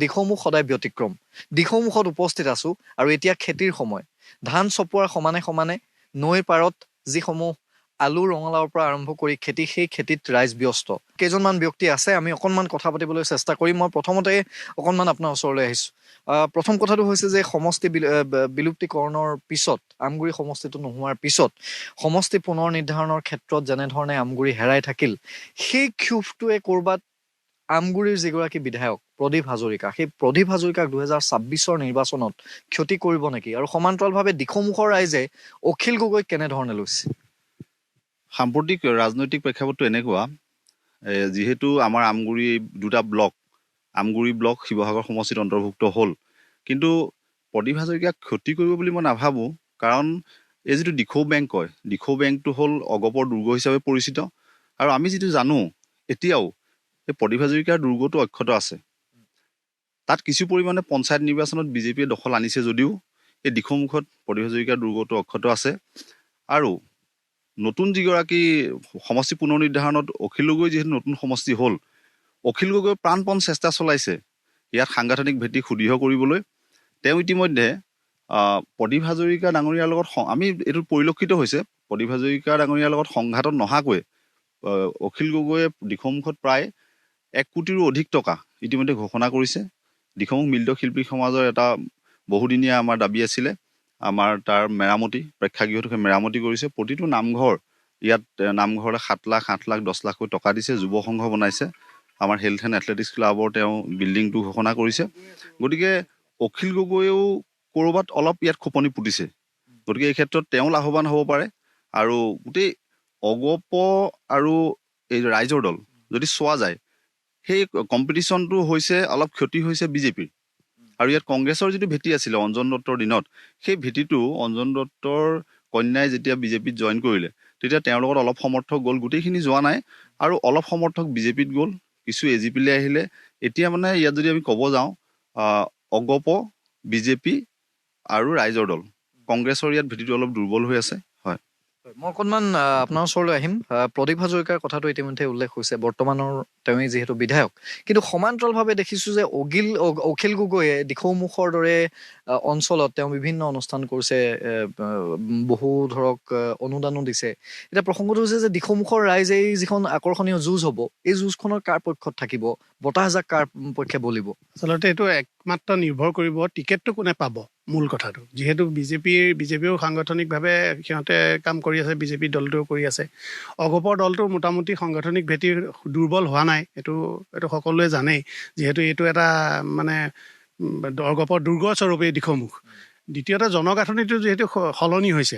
দিখৌমুখ সদায় ব্যতিক্ৰম। দিখৌমুখত উপস্থিত আছোঁ, আৰু এতিয়া খেতিৰ সময়, ধান চপোৱাৰ সমানে সমানে নৈৰ পাৰত যিসমূহ আলু ৰঙালাওৰ পৰা আৰম্ভ কৰি খেতি, সেই খেতিত ৰাইজ ব্যস্ত। কেইজনমান ব্যক্তি আছে, আমি অকণমান কথা পাতিবলৈ চেষ্টা কৰিম। মই প্ৰথমতে অকণমান আপোনাৰ ওচৰলৈ আহিছোঁ। প্ৰথম কথাটো হৈছে যে সমষ্টি বিলুপ্তিকৰণৰ পিছত, আমগুৰি সমষ্টিটো নোহোৱাৰ পিছত সমষ্টি পুনৰ নিৰ্ধাৰণৰ ক্ষেত্ৰত যেনেধৰণে আমগুৰি হেৰাই থাকিল, সেই ক্ষোভটোৱে ক'ৰবাত আমগুৰিৰ যিগৰাকী বিধায়ক প্ৰদীপ হাজৰিকা, সেই প্ৰদীপ হাজৰিকাক 2026 নিৰ্বাচনত ক্ষতি কৰিব নেকি? আৰু সমান্তৰালভাৱে দিখৌমুখৰ ৰাইজে অখিল গগৈক কেনেধৰণে লৈছে? সাম্প্ৰতিক ৰাজনৈতিক প্ৰেক্ষাপটটো এনেকুৱা, যিহেতু আমাৰ আমগুৰি দুটা ব্লক, আমগুৰি ব্লক শিৱসাগৰ সমষ্টিত অন্তৰ্ভুক্ত হ'ল, কিন্তু প্ৰদীপ হাজৰিকাক ক্ষতি কৰিব বুলি মই নাভাবোঁ। কাৰণ এই যিটো দিখৌ বেংক কয়, দিখৌ বেংকটো হ'ল অগপৰ দুৰ্গ হিচাপে পৰিচিত। আৰু আমি যিটো জানো এতিয়াও এই প্ৰদীপ হাজৰিকাৰ দুৰ্গটো অক্ষত আছে। তাত কিছু পৰিমাণে পঞ্চায়ত নিৰ্বাচনত বিজেপিয়ে দখল আনিছে যদিও এই দিখৌমুখত প্ৰদীপ হাজৰিকাৰ দুৰ্গটো অক্ষত আছে। আৰু নতুন যিগৰাকী সমষ্টি পুনৰ নিৰ্ধাৰণত অখিল গগৈ যিহেতু নতুন সমষ্টি হ'ল, অখিল গগৈয়ে প্ৰাণপণ চেষ্টা চলাইছে ইয়াত সাংগঠনিক ভেটি সুদৃঢ় কৰিবলৈ। তেওঁ ইতিমধ্যে প্ৰদীপ হাজৰিকা ডাঙৰীয়াৰ লগত আমি এইটো পৰিলক্ষিত হৈছে, প্ৰদীপ হাজৰিকা ডাঙৰীয়াৰ লগত সংঘাতত নহাকৈ অখিল গগৈয়ে দিখৌমুখত প্ৰায় 1 কোটিৰো অধিক টকা ইতিমধ্যে ঘোষণা কৰিছে। দিখৌমুখ মিলিত শিল্পী সমাজৰ এটা বহুদিনীয়া আমাৰ দাবী আছিলে, আমাৰ তাৰ মেৰামতি, প্ৰেক্ষাগৃহটোকে মেৰামতি কৰিছে। প্ৰতিটো নামঘৰ ইয়াত নামঘৰলৈ 7 লাখ, 8 লাখ, 10 লাখকৈ টকা দিছে। যুৱ সংঘ বনাইছে। আমাৰ হেল্থ এণ্ড এথলেটিক্স ক্লাবৰ তেওঁ বিল্ডিংটো ঘোষণা কৰিছে। গতিকে অখিল গগৈয়েও ক'ৰবাত অলপ ইয়াত খোপনি পুতিছে। গতিকে এই ক্ষেত্ৰত তেওঁ লাভৱান হ'ব পাৰে। আৰু গোটেই অগপ আৰু এই ৰাইজৰ দল যদি চোৱা যায়, সেই কম্পিটিশ্যনটো হৈছে অলপ ক্ষতি হৈছে বিজেপিৰ। আৰু ইয়াত কংগ্ৰেছৰ যিটো ভেটি আছিলে অঞ্জন দত্তৰ দিনত, সেই ভেটিটো অঞ্জন দত্তৰ কন্যাই যেতিয়া বিজেপিত জইন কৰিলে তেতিয়া তেওঁৰ লগত অলপ সমৰ্থক গ'ল, গোটেইখিনি যোৱা নাই। আৰু অলপ সমৰ্থক বিজেপিত গ'ল, কিছু এজিপিলৈ আহিলে। এতিয়া মানে ইয়াত যদি আমি ক'ব যাওঁ, অগপ, বিজেপি আৰু ৰাইজৰ দল, কংগ্ৰেছৰ ইয়াত ভেটিটো অলপ দুৰ্বল হৈ আছে। হয়, মই অকণমান আপোনাৰ ওচৰলৈ আহিম। প্ৰদীপ হাজৰিকাৰ কথাটো ইতিমধ্যে উল্লেখ হৈছে, বৰ্তমানৰ তেওঁৱেই যিহেতু বিধায়ক, কিন্তু সমান্তৰালভাৱে দেখিছোঁ যে অখিল গগৈয়ে দিখৌমুখৰ দৰে অঞ্চলত তেওঁ বিভিন্ন অনুষ্ঠান কৰিছে, বহু ধৰক অনুদানো দিছে। এতিয়া প্ৰসংগটো হৈছে যে দিখৌমুখৰ ৰাইজে এই যিখন আকৰ্ষণীয় যুঁজ হ'ব, এই যুঁজখনৰ কাৰ পক্ষত থাকিব, বতাহজাক কাৰ পক্ষে বলিব? আচলতে এইটো একমাত্ৰ নিৰ্ভৰ কৰিব টিকেটটো কোনে পাব, মূল কথাটো। যিহেতু বিজেপিও সাংগঠনিকভাৱে সিহঁতে কাম কৰি আছে, বিজেপি দলটোও কৰি আছে। অগপৰ দলটোৰ মোটামুটি সাংগঠনিক ভেটি দুৰ্বল হোৱা নাই, এইটো সকলোৱে জানেই। যিহেতু এইটো এটা মানে অগপৰ দুৰ্গস্বৰূপেই দিখৌমুখ। দ্বিতীয়তে জনগাঁথনিটো যিহেতু সলনি হৈছে,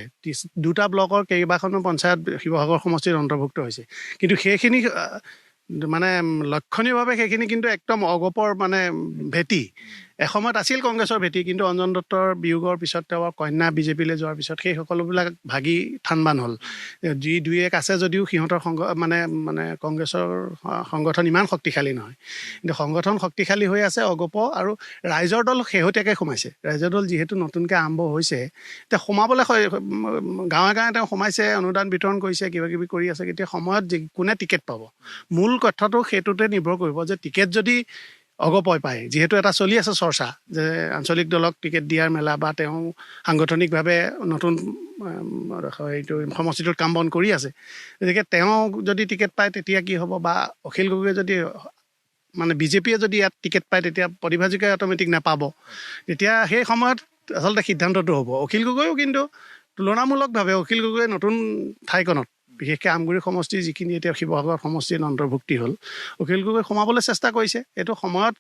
2টা ব্লকৰ কেইবাখনো পঞ্চায়ত শিৱসাগৰ সমষ্টিত অন্তৰ্ভুক্ত হৈছে, কিন্তু সেইখিনি মানে লক্ষণীয়ভাৱে সেইখিনি কিন্তু একদম অগপৰ মানে ভেটি। এসময়ত আছিল কংগ্ৰেছৰ ভেটি, কিন্তু অঞ্জন দত্তৰ বিয়োগৰ পিছত তেওঁৰ কন্যা বিজেপিলৈ যোৱাৰ পিছত সেই সকলোবিলাক ভাগি থানবান হ'ল। যি 2-1 আছে যদিও সিহঁতৰ মানে কংগ্ৰেছৰ সংগঠন ইমান শক্তিশালী নহয়, কিন্তু সংগঠন শক্তিশালী হৈ আছে অগপ। আৰু ৰাইজৰ দল শেহতীয়াকৈ সোমাইছে। ৰাইজৰ দল যিহেতু নতুনকৈ আৰম্ভ হৈছে, এতিয়া সোমাবলৈ গাঁৱে গাঁৱে তেওঁ সোমাইছে, অনুদান বিতৰণ কৰিছে, কিবাকিবি কৰি আছে। এতিয়া সময়ত কোনে টিকেট পাব, মূল কথাটো সেইটোতে নিৰ্ভৰ কৰিব যে টিকেট যদি অগপই পায়, যিহেতু এটা চলি আছে চৰ্চা যে আঞ্চলিক দলক টিকেট দিয়াৰ মেলা, বা তেওঁ সাংগঠনিকভাৱে নতুন এইটো সমষ্টিটোত কাম বন কৰি আছে। গতিকে তেওঁ যদি টিকেট পায় তেতিয়া কি হ'ব, বা অখিল গগৈয়ে যদি মানে বিজেপিয়ে যদি ইয়াত টিকেট পায় তেতিয়া প্ৰদীপ হাজৰিকাই অট'মেটিক নাপাব। তেতিয়া সেই সময়ত আচলতে সিদ্ধান্তটো হ'ব। অখিল গগৈও কিন্তু তুলনামূলকভাৱে অখিল গগৈয়ে নতুন ঠাইখনত, বিশেষকৈ আমগুৰি সমষ্টি যিখিনি এতিয়া শিৱসাগৰ সমষ্টিৰ অন্তৰ্ভুক্তি হ'ল, অখিল গগৈ সোমাবলৈ চেষ্টা কৰিছে। এইটো সময়ত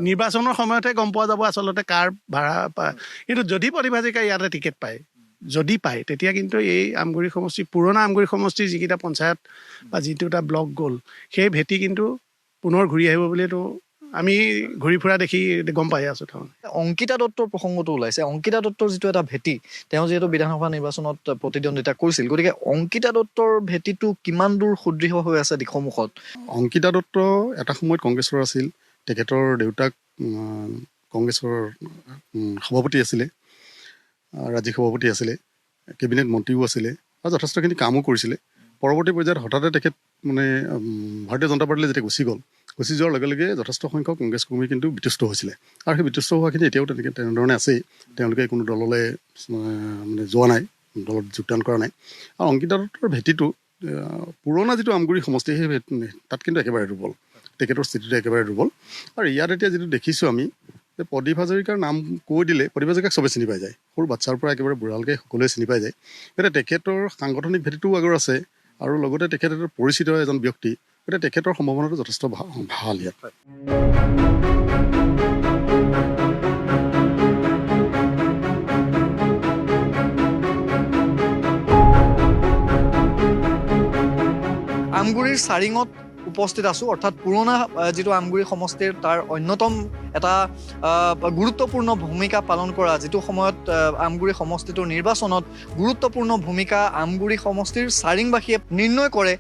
নিৰ্বাচনৰ সময়তহে গম পোৱা যাব আচলতে কাৰ ভাড়া পায়। কিন্তু যদি প্ৰদীপ হাজৰিকাই ইয়াতে টিকেট পায়, যদি পায়, তেতিয়া কিন্তু এই আমগুৰি সমষ্টি, পুৰণা আমগুৰি সমষ্টিৰ যিকেইটা পঞ্চায়ত বা যিটোটা ব্লক গ'ল, সেই ভেটি কিন্তু পুনৰ ঘূৰি আহিব বুলিতো আমি ঘূৰি ফুৰা দেখি গম পাই আছোঁ। তাৰমানে অংকিতা দত্তৰ প্ৰসংগটো ওলাইছে। অংকিতা দত্তৰ যিটো এটা ভেটি, তেওঁ যিহেতু বিধানসভা নিৰ্বাচনত প্ৰতিদ্বন্দ্বিতা কৰিছিল, গতিকে অংকিতা দত্তৰ ভেটিটো কিমান দূৰ সুদৃঢ় হৈ আছে দিখৌমুখত? অংকিতা দত্ত এটা সময়ত কংগ্ৰেছৰ আছিল। তেখেতৰ দেউতাক কংগ্ৰেছৰ সভাপতি আছিলে, ৰাজ্যিক সভাপতি আছিলে, কেবিনেট মন্ত্ৰীও আছিলে, আৰু যথেষ্টখিনি কামো কৰিছিলে। পৰৱৰ্তী পৰ্যায়ত হঠাতে তেখেত মানে ভাৰতীয় জনতা পাৰ্টীলৈ যেতিয়া গুচি যোৱাৰ লগে লগে যথেষ্ট সংখ্যক কংগ্ৰেছ কৰ্মী কিন্তু বিতুষ্ট হৈছিলে। আৰু সেই বিতুষ্ট হোৱাখিনি এতিয়াও তেনেধৰণে আছেই। তেওঁলোকে কোনো দললৈ মানে যোৱা নাই, দলত যোগদান কৰা নাই। আৰু অংকিতা দত্তৰ ভেটিটো পুৰণা যিটো আমগুৰি সমষ্টি, সেই তাত কিন্তু একেবাৰে দুৰ্বল, তেখেতৰ স্থিতিটো একেবাৰে দুৰ্বল। আৰু ইয়াত এতিয়া যিটো দেখিছোঁ আমি, যে প্ৰদীপ হাজৰিকাৰ নাম কৈ দিলে প্ৰদীপ হাজৰিকাক চবেই চিনি পাই যায়, সৰু বাচ্ছাৰ পৰা একেবাৰে বুঢ়ালৈকে সকলোৱে চিনি পাই যায়। গতিকে তেখেতৰ সাংগঠনিক ভেটিটোও আগৰ আছে, আৰু লগতে তেখেত পৰিচিত এজন ব্যক্তি, গতিকে তেখেতৰ সম্ভাৱনাটো যথেষ্ট ভাল ইয়াত। আমগুৰিৰ চাৰিঙত উপস্থিত আছোঁ, অৰ্থাৎ পুৰণা যিটো আমগুৰি সমষ্টিৰ তাৰ অন্যতম এটা গুৰুত্বপূৰ্ণ ভূমিকা পালন কৰা, যিটো সময়ত আমগুৰি সমষ্টিটোৰ নিৰ্বাচনত গুৰুত্বপূৰ্ণ ভূমিকা আমগুৰি সমষ্টিৰ চাৰিংবাসীয়ে নিৰ্ণয় কৰে,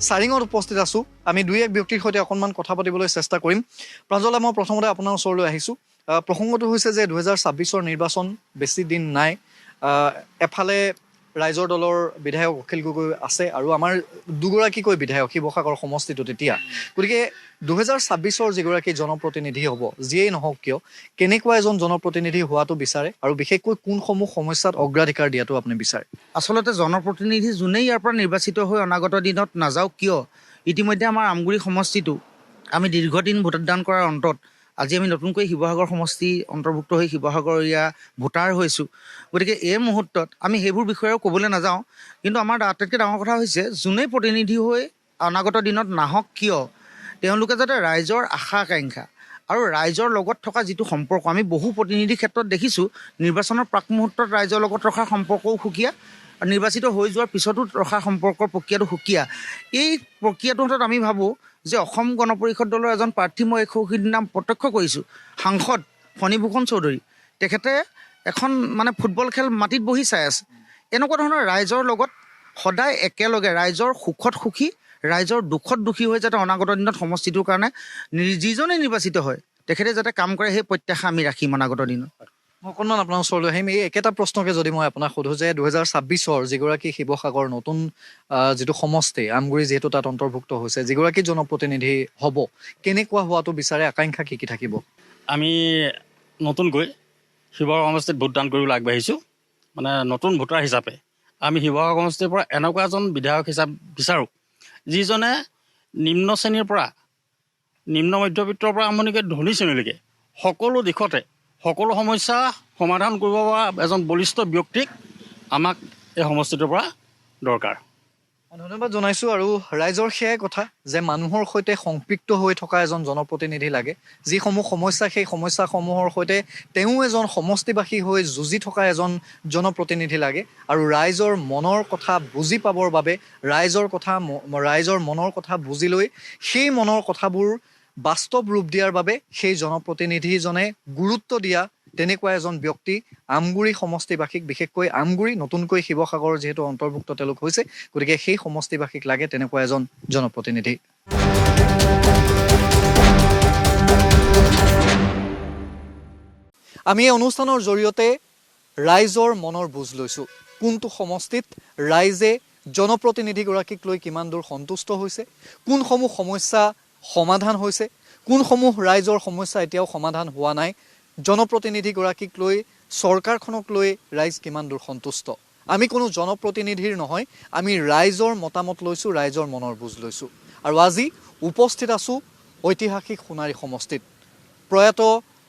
চাৰিঙত উপস্থিত আছোঁ। আমি দুই এক ব্যক্তিৰ সৈতে অকণমান কথা পাতিবলৈ চেষ্টা কৰিম। প্ৰাঞ্জল, মই প্ৰথমতে আপোনাৰ ওচৰলৈ আহিছোঁ। প্ৰসংগটো হৈছে যে 2026 নিৰ্বাচন বেছি দিন নাই। এফালে ৰাইজৰ দলৰ বিধায়ক অখিল গগৈ আছে আৰু আমাৰ দুগৰাকীকৈ বিধায়ক শিৱসাগৰ সমষ্টিটোত এতিয়া। গতিকে 2026 যিগৰাকী জনপ্ৰতিনিধি হ'ব, যিয়েই নহওক কিয়, কেনেকুৱা এজন জনপ্ৰতিনিধি হোৱাটো বিচাৰে আৰু বিশেষকৈ কোনসমূহ সমস্যাত অগ্ৰাধিকাৰ দিয়াটো আপুনি বিচাৰে? আচলতে জনপ্ৰতিনিধি যোনেই ইয়াৰ পৰা নিৰ্বাচিত হৈ অনাগত দিনত নাযাওক কিয়, ইতিমধ্যে আমাৰ আমগুৰি সমষ্টিটো আমি দীৰ্ঘদিন ভোটদান কৰাৰ অন্তত আজি আমি নতুনকৈ শিৱসাগৰ সমষ্টি অন্তৰ্ভুক্ত হৈ শিৱসাগৰীয়া ভোটাৰ হৈছোঁ। গতিকে এই মুহূৰ্তত আমি সেইবোৰ বিষয়েও ক'বলৈ নাযাওঁ, কিন্তু আমাৰ আটাইতকৈ ডাঙৰ কথা হৈছে যোনেই প্ৰতিনিধি হৈ অনাগত দিনত নাহক কিয়, তেওঁলোকে যাতে ৰাইজৰ আশা আকাংক্ষা আৰু ৰাইজৰ লগত থকা যিটো সম্পৰ্ক, আমি বহু প্ৰতিনিধিৰ ক্ষেত্ৰত দেখিছোঁ নিৰ্বাচনৰ প্ৰাক মুহূৰ্তত ৰাইজৰ লগত ৰখা সম্পৰ্কও সুকীয়া, আৰু নিৰ্বাচিত হৈ যোৱাৰ পিছতো ৰখা সম্পৰ্কৰ প্ৰক্ৰিয়াটো সুকীয়া। এই প্ৰক্ৰিয়াটোৰ হাতত আমি ভাবোঁ যে অসম গণ পৰিষদ দলৰ এজন প্ৰাৰ্থী মই নাম প্ৰত্যক্ষ কৰিছোঁ, সাংসদ ফণীভূষণ চৌধুৰী, তেখেতে এখন ফুটবল খেল মাটিত বহি চাই আছে। এনেকুৱা ধৰণৰ ৰাইজৰ লগত সদায় একেলগে ৰাইজৰ সুখত সুখী, ৰাইজৰ দুখত দুখী হৈ যাতে অনাগত দিনত সমষ্টিটোৰ কাৰণে যিজনেই নিৰ্বাচিত হয় তেখেতে যাতে কাম কৰে, সেই প্ৰত্যাশা আমি ৰাখিম অনাগত দিনত। মই অকণমান আপোনাৰ ওচৰলৈ আহিম। এই একেটা প্ৰশ্নকে যদি মই আপোনাক সোধোঁ যে 2026 যিগৰাকী শিৱসাগৰ নতুন যিটো সমষ্টি আমগুৰি যিহেতু তাত অন্তৰ্ভুক্ত হৈছে, যিগৰাকী জনপ্ৰতিনিধি হ'ব, কেনেকুৱা হোৱাটো বিচাৰে, আকাংক্ষা কি কি থাকিব? আমি নতুনকৈ শিৱসাগৰ সমষ্টিত ভোটদান কৰিবলৈ আগবাঢ়িছোঁ। নতুন ভোটাৰ হিচাপে আমি শিৱসাগৰ সমষ্টিৰ পৰা এনেকুৱা এজন বিধায়ক হিচাপে বিচাৰোঁ, যিজনে নিম্ন শ্ৰেণীৰ পৰা নিম্ন মধ্যবিত্তৰ পৰা আৰম্ভণি কৰি ধনী শ্ৰেণীলৈকে সকলো দিশতে সকলো সমস্যা সমাধান কৰিব পৰা এজন বলিষ্ঠ ব্যক্তিক আমাক এই সমষ্টিটোৰ পৰা দৰকাৰ। ধন্যবাদ জনাইছোঁ। আৰু ৰাইজৰ সেয়াই কথা যে মানুহৰ সৈতে সংপৃক্ত হৈ থকা এজন জনপ্ৰতিনিধি লাগে, যিসমূহ সমস্যা সেই সমস্যাসমূহৰ সৈতে তেওঁ এজন সমষ্টিবাসী হৈ যুঁজি থকা এজন জনপ্ৰতিনিধি লাগে, আৰু ৰাইজৰ মনৰ কথা বুজি পাবৰ বাবে ৰাইজৰ মনৰ কথা বুজি লৈ সেই মনৰ কথাবোৰ বাস্তৱ ৰূপ দিয়াৰ বাবে সেই জনপ্ৰতিনিধিজনে গুৰুত্ব দিয়া তেনেকুৱা এজন ব্যক্তি আমগুৰি সমষ্টিবাসীক, বিশেষকৈ আমগুৰি নতুনকৈ শিৱসাগৰ যিহেতু অন্তৰ্ভুক্ত তেওঁলোক হৈছে, গতিকে সেই সমষ্টিবাসীক লাগে তেনেকুৱা এজন জনপ্ৰতিনিধি। আমি এই অনুষ্ঠানৰ জৰিয়তে ৰাইজৰ মনৰ বুজ লৈছোঁ, কোনটো সমষ্টিত ৰাইজে জনপ্ৰতিনিধিগৰাকীক লৈ কিমান দূৰ সন্তুষ্ট হৈছে, কোনসমূহ সমস্যা সমাধান হৈছে, কোনসমূহ ৰাইজৰ সমস্যা এতিয়াও সমাধান হোৱা নাই, জনপ্ৰতিনিধিগৰাকীক লৈ চৰকাৰখনক লৈ ৰাইজ কিমান দূৰ সন্তুষ্ট। আমি কোনো জনপ্ৰতিনিধিৰ নহয়, আমি ৰাইজৰ মতামত লৈছোঁ, ৰাইজৰ মনৰ বুজ লৈছোঁ। আৰু আজি উপস্থিত আছোঁ ঐতিহাসিক সোণাৰী সমষ্টিত। প্ৰয়াত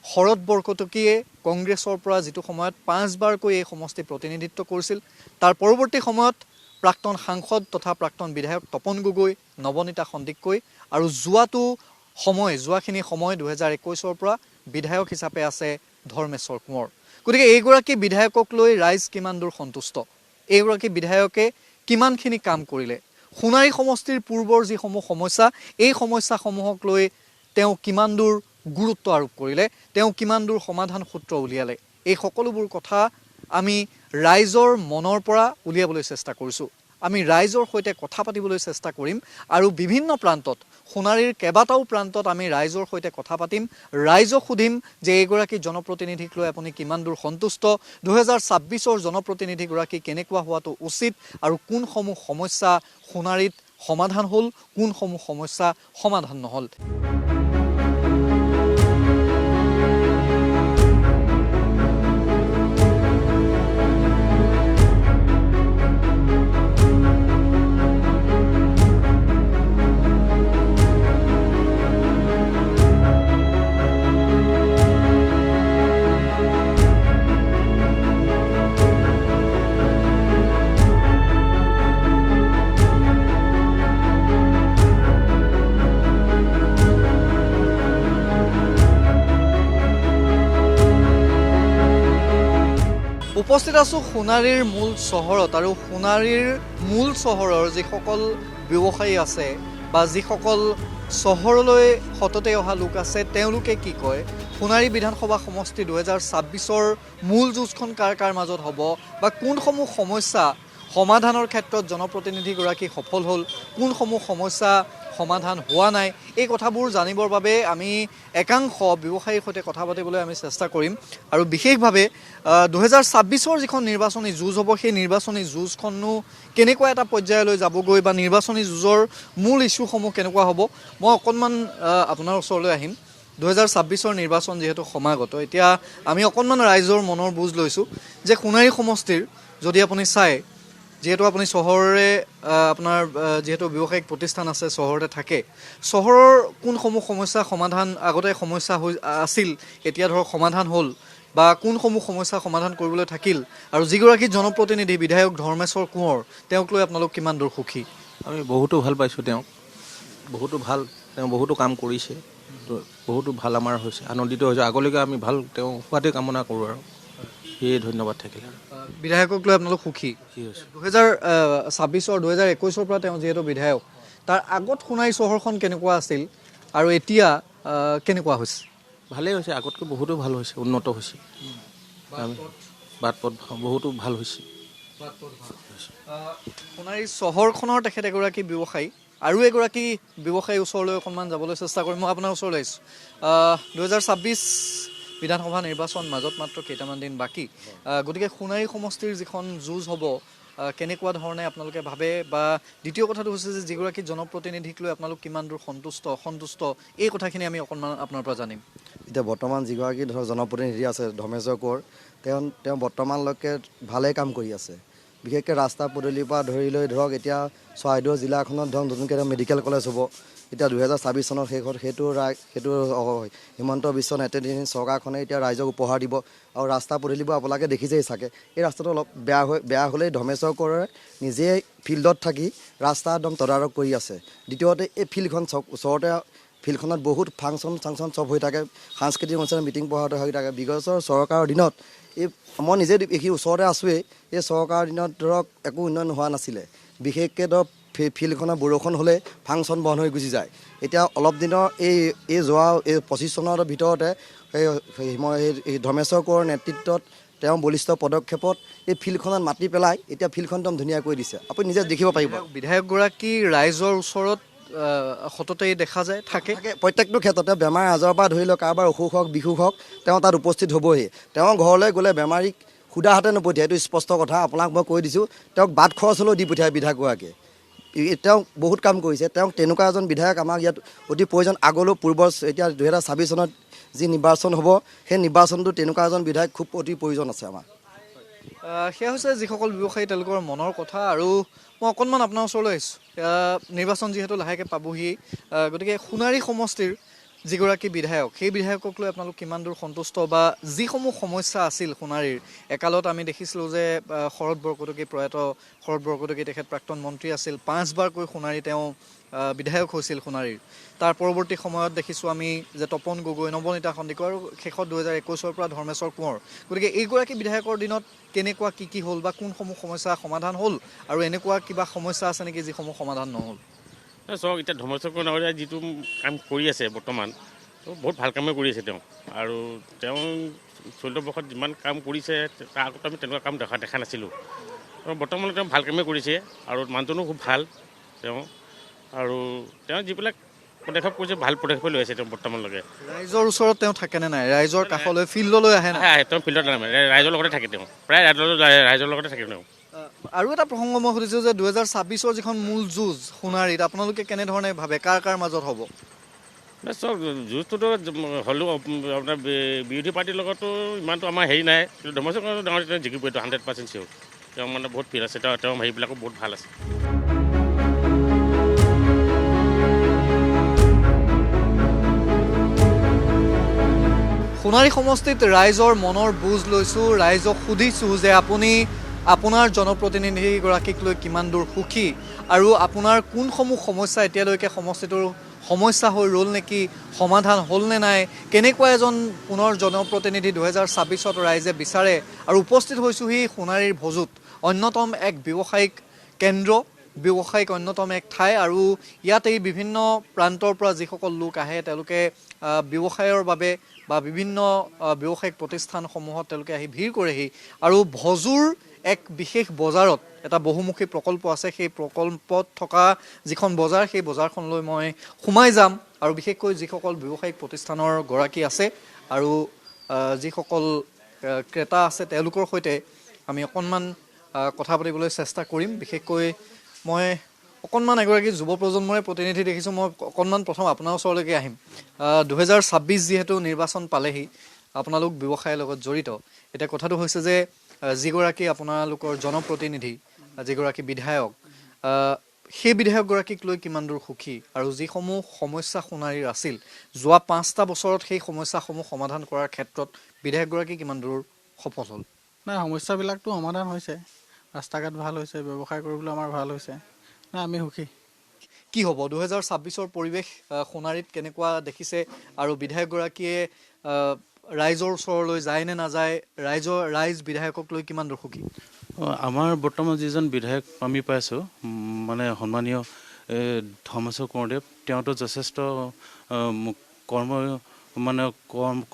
শৰৎ বৰকটকীয়ে কংগ্ৰেছৰ পৰা যিটো সময়ত 5 বাৰকৈ এই সমষ্টি প্ৰতিনিধিত্ব কৰিছিল, তাৰ পৰৱৰ্তী সময়ত প্ৰাক্তন সাংসদ তথা প্ৰাক্তন বিধায়ক তপন গগৈ, নৱনীতা সন্দিকৈ, আৰু যোৱাখিনি সময় 2021 পৰা বিধায়ক হিচাপে আছে ধৰ্মেশ্বৰ কোঁৱৰ। গতিকে এইগৰাকী বিধায়কক লৈ ৰাইজ কিমান দূৰ সন্তুষ্ট, এইগৰাকী বিধায়কে কিমানখিনি কাম কৰিলে, সোণাৰী সমষ্টিৰ পূৰ্বৰ যিসমূহ সমস্যা, এই সমস্যাসমূহক লৈ তেওঁ কিমান দূৰ গুৰুত্ব আৰোপ কৰিলে, তেওঁ কিমান দূৰ সমাধান সূত্ৰ উলিয়ালে, এই সকলোবোৰ কথা আমি ৰাইজৰ মনৰ পৰা উলিয়াবলৈ চেষ্টা কৰিছোঁ। আমি ৰাইজৰ সৈতে কথা পাতিবলৈ চেষ্টা কৰিম, আৰু বিভিন্ন প্ৰান্তত, সোণাৰীৰ কেইবাটাও প্ৰান্তত আমি ৰাইজৰ সৈতে কথা পাতিম, ৰাইজক সুধিম যে এইগৰাকী জনপ্ৰতিনিধিক লৈ আপুনি কিমান দূৰ সন্তুষ্ট, 2026 জনপ্ৰতিনিধিগৰাকী কেনেকুৱা হোৱাটো উচিত, আৰু কোনসমূহ সমস্যা সোণাৰীত সমাধান হ'ল, কোনসমূহ সমস্যা সমাধান নহ'ল। উপস্থিত আছোঁ সোণাৰীৰ মূল চহৰত, আৰু সোণাৰীৰ মূল চহৰৰ যিসকল ব্যৱসায়ী আছে বা যিসকল চহৰলৈ সততে অহা লোক আছে তেওঁলোকে কি কয়, সোণাৰী বিধানসভা সমষ্টি 2026-ৰ মূল যুঁজখন কাৰ মাজত হ'ব বা কোনসমূহ সমস্যা সমাধানৰ ক্ষেত্ৰত জনপ্ৰতিনিধিগৰাকী সফল হ'ল, কোনসমূহ সমস্যা সমাধান হোৱা নাই, এই কথাবোৰ জানিবৰ বাবে আমি একাংশ ব্যৱসায়ীৰ সৈতে কথা পাতিবলৈ আমি চেষ্টা কৰিম। আৰু বিশেষভাৱে 2026-ৰ যিখন নিৰ্বাচনী যুঁজ হ'ব সেই নিৰ্বাচনী যুঁজখনো কেনেকুৱা এটা পৰ্যায়লৈ যাবগৈ বা নিৰ্বাচনী যুঁজৰ মূল ইছ্যুসমূহ কেনেকুৱা হ'ব, মই অকণমান আপোনাৰ ওচৰলৈ আহিম। 2026-ৰ নিৰ্বাচন যিহেতু সমাগত, এতিয়া আমি অকণমান ৰাইজৰ মনৰ বুজ লৈছোঁ যে সোণাৰী সমষ্টিৰ যদি আপুনি চায়, যিহেতু আপুনি চহৰৰে আপোনাৰ যিহেতু ব্যৱসায়িক প্ৰতিষ্ঠান আছে, চহৰতে থাকে, চহৰৰ কোনসমূহ সমস্যা সমাধান আগতে সমস্যা আছিল এতিয়া ধৰক সমাধান হ'ল বা কোনসমূহ সমস্যা সমাধান কৰিবলৈ থাকিল, আৰু যিগৰাকী জনপ্ৰতিনিধি বিধায়ক ধৰ্মেশ্বৰ কোঁৱৰ তেওঁক লৈ আপোনালোক কিমান দূৰ সুখী? আমি বহুতো ভাল পাইছোঁ তেওঁক, বহুতো ভাল, তেওঁ বহুতো কাম কৰিছে, বহুতো ভাল আমাৰ হৈছে, আনন্দিত হৈছোঁ। আগলৈকে আমি ভাল তেওঁ হোৱাতে কামনা কৰোঁ আৰু সেয়ে ধন্যবাদ থাকিলে। বিধায়কক লৈ আপোনালোক সুখী? 2026-ৰ 2021-ৰ পৰা তেওঁ যিহেতু বিধায়ক, তাৰ আগত সোণাৰী চহৰখন কেনেকুৱা আছিল আৰু এতিয়া কেনেকুৱা হৈছে? ভালেই হৈছে, আগতকৈ বহুতো ভাল হৈছে, উন্নত হৈছে, বাট পথ বহুতো ভাল হৈছে। সোণাৰী চহৰখনৰ তেখেত এগৰাকী ব্যৱসায়ী, আৰু এগৰাকী ব্যৱসায়ী ওচৰলৈ অকণমান যাবলৈ চেষ্টা কৰিম। মই আপোনাৰ ওচৰলৈ আহিছোঁ। 2026 বিধানসভা নিৰ্বাচন মাজত মাত্ৰ কেইটামান দিন বাকী, গতিকে সোণাৰী সমষ্টিৰ যিখন যুঁজ হ'ব কেনেকুৱা ধৰণে আপোনালোকে ভাবে, বা দ্বিতীয় কথাটো হৈছে যে যিগৰাকী জনপ্ৰতিনিধিক লৈ আপোনালোক কিমান দূৰ সন্তুষ্ট অসন্তুষ্ট, এই কথাখিনি আমি অকণমান আপোনাৰ পৰা জানিম। এতিয়া বৰ্তমান যিগৰাকী ধৰক জনপ্ৰতিনিধি আছে ধৰ্মেশ্বৰ কোঁৱৰ, তেওঁ বৰ্তমানলৈকে ভালেই কাম কৰি আছে। বিশেষকৈ ৰাস্তা পদূলিৰ পৰা ধৰি লৈ ধৰক এতিয়া চৰাইদেউ জিলাখনত ধৰক নতুনকৈ মেডিকেল কলেজ হ'ব, এতিয়া 2026 চনৰ শেষত সেইটো হিমন্ত বিশ্ব নেতৃত্বাধীন চৰকাৰখনে এতিয়া ৰাইজক উপহাৰ দিব। আৰু ৰাস্তা পদূলিবোৰ আপোনালোকে দেখিছেই চাগে, এই ৰাস্তাটো অলপ বেয়া হ'লেই ধৰ্মেশ্বৰ কোঁৱৰে নিজে ফিল্ডত থাকি ৰাস্তা একদম তদাৰক কৰি আছে। দ্বিতীয়তে এই ফিল্ডখন ওচৰতে, ফিল্ডখনত বহুত ফাংচন চব হৈ থাকে, সাংস্কৃতিক অনুষ্ঠান মিটিং পঢ়াটো হৈ থাকে। বিগত চৰকাৰৰ দিনত এই মই নিজে দেখি ওচৰতে আছোঁৱেই, এই চৰকাৰৰ দিনত ধৰক একো উন্নয়ন হোৱা নাছিলে। বিশেষকৈ ধৰক ফিল্ডখনত বৰষুণ হ'লে ফাংচন বন্ধ হৈ গুচি যায়। এতিয়া অলপ দিনৰ যোৱা 25 চনৰ ভিতৰতে এই ধৰ্মেশ্বৰ কোঁৱৰৰ নেতৃত্বত তেওঁ বলিষ্ঠ পদক্ষেপত এই ফিল্ডখনত মাটি পেলাই এতিয়া ফিল্ডখন একদম ধুনীয়া কৰি দিছে, আপুনি নিজে দেখিব পাৰিব। বিধায়কগৰাকী ৰাইজৰ ওচৰত সততেই দেখা যায়, থাকে প্ৰত্যেকটো ক্ষেত্ৰতে, বেমাৰ আজাৰৰ পৰা ধৰি লওক কাৰোবাৰ অসুখ হওক বিসুখ হওক তেওঁ তাত উপস্থিত হ'বহি। তেওঁ ঘৰলৈ গ'লে বেমাৰীক সুধা হাতে নপঠিয়াই, এইটো স্পষ্ট কথা, আপোনাক মই কৈ দিছোঁ। তেওঁক বাট খৰচ হ'লেও দি পঠিয়াই বিধায়কগৰাকীয়ে। তেওঁ বহুত কাম কৰিছে, তেওঁক তেনেকুৱা এজন বিধায়ক আমাক ইয়াত অতি প্ৰয়োজন। আগলৈও পূৰ্বৰ এতিয়া 2026 চনত যি নিৰ্বাচন হ'ব সেই নিৰ্বাচনটো তেনেকুৱা এজন বিধায়ক খুব অতি প্ৰয়োজন আছে আমাৰ। সেয়া হৈছে যিসকল ব্যৱসায়ী তেওঁলোকৰ মনৰ কথা। আৰু মই অকণমান আপোনাৰ ওচৰলৈ আহিছোঁ, নিৰ্বাচন যিহেতু লাহেকৈ পাবহি, গতিকে সোণাৰী সমষ্টিৰ যিগৰাকী বিধায়ক সেই বিধায়কক লৈ আপোনালোক কিমান দূৰ সন্তুষ্ট, বা যিসমূহ সমস্যা আছিল সোণাৰীৰ, একালত আমি দেখিছিলোঁ যে শৰৎ বৰকটকী, প্ৰয়াত শৰৎ বৰকটকী তেখেত প্ৰাক্তন মন্ত্ৰী আছিল, 5 বাৰকৈ সোণাৰী তেওঁ বিধায়ক হৈছিল সোণাৰীৰ। তাৰ পৰৱৰ্তী সময়ত দেখিছোঁ আমি যে তপন গগৈ, নৱনীতা সন্দিকৈ, আৰু শেষত 2021-ৰ পৰা ধৰ্মেশ্বৰ কোঁৱৰ। গতিকে এইগৰাকী বিধায়কৰ দিনত কেনেকুৱা কি হ'ল বা কোনসমূহ সমস্যা সমাধান হ'ল, আৰু এনেকুৱা কিবা সমস্যা আছে নেকি যিসমূহ সমাধান নহ'ল? চাওক, এতিয়া ধৰ্মেশ্বৰ কোঁৱৰে যিটো কাম কৰি আছে বৰ্তমান, বহুত ভাল কামেই কৰি আছে তেওঁ। আৰু তেওঁ 14 বৰ্ষত যিমান কাম কৰিছে তাৰ আগত আমি তেনেকুৱা কাম দেখা নাছিলোঁ। আৰু বৰ্তমানলৈ তেওঁ ভাল কামেই কৰিছে, আৰু মানুহজনো খুব ভাল তেওঁ। আৰু তেওঁ যিবিলাক পদক্ষেপ কৰিছে ভাল পদক্ষেপ লৈ আছে তেওঁ বৰ্তমানলৈকে। ৰাইজৰ ওচৰত তেওঁ থাকেনে নাই? ৰাইজৰ কাষলৈ ফিল্ডলৈ আহে নাই? তেওঁ ফিল্ডত নামে, ৰাইজৰ লগতে থাকে তেওঁ, প্ৰায় ৰাইজৰ লগতে থাকে তেওঁ। আৰু এটা প্ৰসংগ মই সুধিছোঁ যে 2026-ৰ যিখন মূল যুঁজ সোণাৰীত আপোনালোকে কেনেধৰণে ভাবে, কাৰ মাজত হ'ব? চাওক, যুঁজটোতো হ'লেও আপোনাৰ বিৰোধী পাৰ্টিৰ লগতো ইমানটো আমাৰ হেৰি নাই, কিন্তু ধৰ্মেশ্বৰ কোঁৱৰ ডাঙৰ তেওঁ জিকিব, এইটো 100% চিয়ৰ। তেওঁ মানে বহুত ফিল আছে, তেওঁ হেৰিবিলাকো বহুত ভাল আছে। সোণাৰী সমষ্টিত ৰাইজৰ মনৰ বুজ লৈছোঁ, ৰাইজক সুধিছোঁ যে আপুনি আপোনাৰ জনপ্ৰতিনিধিগৰাকীক লৈ কিমান দূৰ সুখী, আৰু আপোনাৰ কোনসমূহ সমস্যা এতিয়ালৈকে সমষ্টিটোৰ সমস্যা হৈ ৰ'ল নেকি, সমাধান হ'লনে নাই, কেনেকুৱা এজন পুনৰ জনপ্ৰতিনিধি 2026-ত ৰাইজে বিচাৰে। আৰু উপস্থিত হৈছোঁহি সোণাৰীৰ ভোজোত, অন্যতম এক ব্যৱসায়িক কেন্দ্ৰ, ব্যৱসায়িক অন্যতম এক ঠাই আৰু ইয়াত এই বিভিন্ন প্ৰান্তৰ পৰা যিসকল লোক আহে তেওঁলোকে ব্যৱসায়ৰ বাবে বা বিভিন্ন ব্যৱসায়িক প্ৰতিষ্ঠানসমূহত তেওঁলোকে আহি ভিৰ কৰেহি আৰু ভজুৰ এক বিশেষ বজাৰত এটা বহুমুখী প্ৰকল্প আছে সেই প্ৰকল্পত থকা যিখন বজাৰ সেই বজাৰখনলৈ মই সোমাই যাম আৰু বিশেষকৈ যিসকল ব্যৱসায়িক প্ৰতিষ্ঠানৰ গৰাকী আছে আৰু যিসকল ক্ৰেতা আছে তেওঁলোকৰ সৈতে আমি অকণমান কথা পাতিবলৈ চেষ্টা কৰিম বিশেষকৈ মই অকণমান এগৰাকী যুৱ প্ৰজন্মৰে প্ৰতিনিধি দেখিছোঁ মই অকণমান প্ৰথম আপোনাৰ ওচৰলৈকে আহিম 2026 যিহেতু নিৰ্বাচন পালেহি আপোনালোক ব্যৱসায়ৰ লগত জড়িত এতিয়া কথাটো হৈছে যে যিগৰাকী আপোনালোকৰ জনপ্ৰতিনিধি যিগৰাকী বিধায়ক সেই বিধায়কগৰাকীক লৈ কিমান দূৰ সুখী আৰু যিসমূহ সমস্যা সোণাৰীৰ আছিল যোৱা 5টা বছৰত সেই সমস্যাসমূহ সমাধান কৰাৰ ক্ষেত্ৰত বিধায়কগৰাকী কিমান দূৰ সফল হ'ল নাই সমস্যাবিলাকতো সমাধান হৈছে ৰাস্তা ঘাট ভাল হৈছে ব্যৱসায় কৰিবলৈ আমাৰ ভাল হৈছে নাই আমি সুখী কি হ'ব 2026ৰ পৰিৱেশ সোণাৰীত কেনেকুৱা দেখিছে আৰু বিধায়কগৰাকীয়ে ৰাইজৰ ওচৰলৈ যায় নে নাযায় ৰাইজ বিধায়কক লৈ কিমান দূৰ সুখী আমাৰ বৰ্তমান যিজন বিধায়ক আমি পাইছোঁ মানে সন্মানীয় ধৰ্মেশ্বৰ কোঁৱৰদেৱ তেওঁতো যথেষ্ট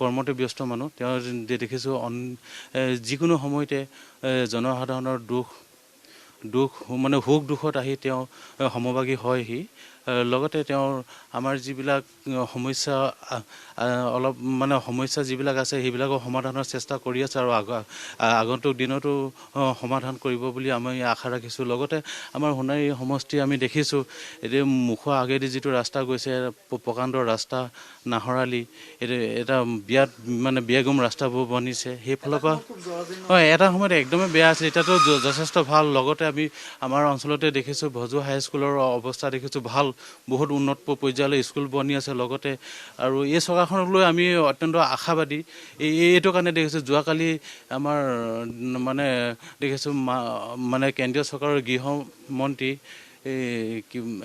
কৰ্মতে ব্যস্ত মানুহ তেওঁ দেখিছোঁ যিকোনো সময়তে জনসাধাৰণৰ দুখ মানে সুখ দুখত আহি তেওঁ সমভাগী হয়হি লগতে তেওঁৰ আমাৰ যিবিলাক সমস্যা অলপ মানে সমস্যা যিবিলাক আছে সেইবিলাকৰ সমাধানৰ চেষ্টা কৰি আছে আৰু আগন্তুক দিনতো সমাধান কৰিব বুলি আমি আশা ৰাখিছোঁ লগতে আমাৰ সোণাৰী সমষ্টি আমি দেখিছোঁ এতিয়া মুখৰ আগেদি যিটো ৰাস্তা গৈছে প্ৰকাণ্ড ৰাস্তা নাহৰালি এটা বিয়াগুম ৰাস্তাবোৰ বনিছে সেইফালৰ পৰা হয় এটা সময়ত একদমেই বেয়া আছিল এতিয়াতো যথেষ্ট ভাল লগতে আমি আমাৰ অঞ্চলতে দেখিছোঁ ভজু হাইস্কুলৰ অৱস্থা দেখিছোঁ ভাল বহুত উন্নত পৰ্যায়লৈ স্কুল বনি আছে লগতে আৰু এই চৰকাৰখনক লৈ আমি অত্যন্ত আশাবাদী এইটো কাৰণে দেখিছোঁ যোৱাকালি আমাৰ মানে দেখিছোঁ মানে কেন্দ্ৰীয় চৰকাৰৰ গৃহমন্ত্ৰী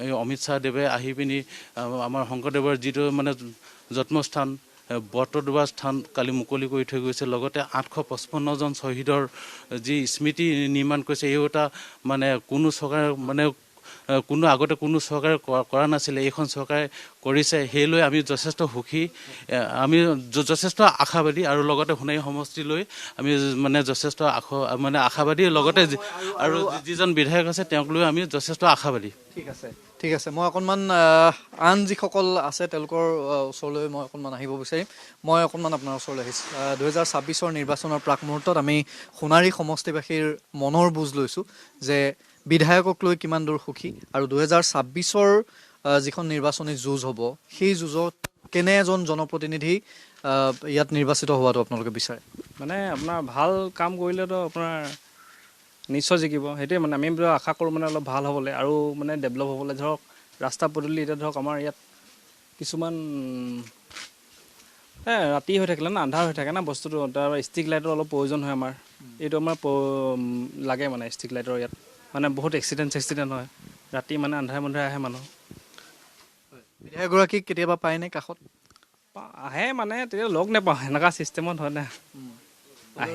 এই অমিত শ্বাহ দেৱে আহি পিনি আমাৰ শংকৰদেৱৰ যিটো মানে জন্মস্থান বটদ্ৰৱা স্থান কালি মুকলি কৰি থৈ গৈছে লগতে 855জন শ্বহীদৰ যি স্মৃতি নিৰ্মাণ কৰিছে এই এটা মানে কোনো চৰকাৰে মানে আগতে কোনো চৰকাৰে কৰা নাছিলে এইখন চৰকাৰে কৰিছে সেইলৈ আমি যথেষ্ট সুখী আমি যথেষ্ট আশাবাদী আৰু লগতে সোণাৰী সমষ্টিলৈ আমি মানে যথেষ্ট আশাবাদী লগতে আৰু যিজন বিধায়ক আছে তেওঁক লৈ আমি যথেষ্ট আশাবাদী ঠিক আছে মই অকণমান আন যিসকল আছে তেওঁলোকৰ ওচৰলৈ মই অকণমান আহিব বিচাৰিম মই অকণমান আপোনাৰ ওচৰলৈ আহিছোঁ 2026ৰ নিৰ্বাচনৰ প্ৰাক মুহূৰ্তত আমি সোণাৰী সমষ্টিবাসীৰ মনৰ বুজ লৈছোঁ যে বিধায়কক লৈ কিমান দূৰ সুখী আৰু 2026ৰ যিখন নিৰ্বাচনী যুঁজ হ'ব সেই যুঁজত কেনে এজন জনপ্ৰতিনিধি ইয়াত নিৰ্বাচিত হোৱাটো আপোনালোকে বিচাৰে মানে আপোনাৰ ভাল কাম কৰিলেতো আপোনাৰ নিশ্চয় জিকিব সেইটোৱে মানে আমি আশা কৰোঁ মানে অলপ ভাল হ'বলৈ আৰু মানে ডেভেলপ হ'বলৈ ধৰক ৰাস্তা পদূলি এতিয়া ধৰক আমাৰ ইয়াত কিছুমান ৰাতি হৈ থাকিলে না আন্ধাৰ হৈ থাকে না বস্তুটো তাৰ ষ্ট্ৰিট লাইটৰ অলপ প্ৰয়োজন হয় আমাৰ এইটো আমাৰ লাগে মানে ষ্ট্ৰিট লাইটৰ ইয়াত মানে বহুত এক্সিডেণ্ট হয় ৰাতি মানে আন্ধাৰে আহে মানুহ বিধায়কগৰাকীক কেতিয়াবা পায়নে কাষত আহে মানে তেতিয়া লগ নাপাওঁ এনেকুৱা ছিষ্টেমত হয় না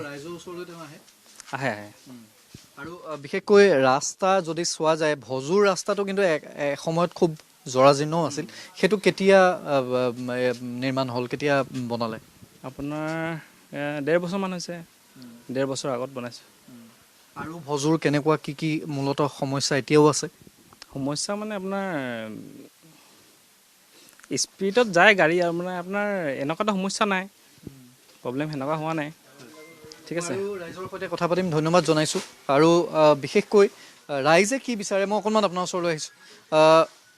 ৰাইজৰ ওচৰলৈ তেওঁ আহে আৰু বিশেষকৈ ৰাস্তা যদি চোৱা যায় ভজুৰ ৰাস্তাটো কিন্তু এসময়ত খুব জৰাজীৰ্ণও আছিল সেইটো কেতিয়া নিৰ্মাণ হ'ল কেতিয়া বনালে আপোনাৰ 1.5 বছৰমান হৈছে 1.5 বছৰ আগত বনাইছোঁ আৰু ভজুৰ কেনেকুৱা কি মূলতঃ সমস্যা এতিয়াও আছে সমস্যা মানে আপোনাৰ স্পীডত যায় গাড়ী আৰু মানে আপোনাৰ এনেকুৱাটা সমস্যা নাই প্ৰব্লেম সেনেকুৱা হোৱা নাই ঠিক আছে ৰাইজৰ সৈতে কথা পাতিম ধন্যবাদ জনাইছোঁ আৰু বিশেষকৈ ৰাইজে কি বিচাৰে মই অকণমান আপোনাৰ ওচৰলৈ আহিছোঁ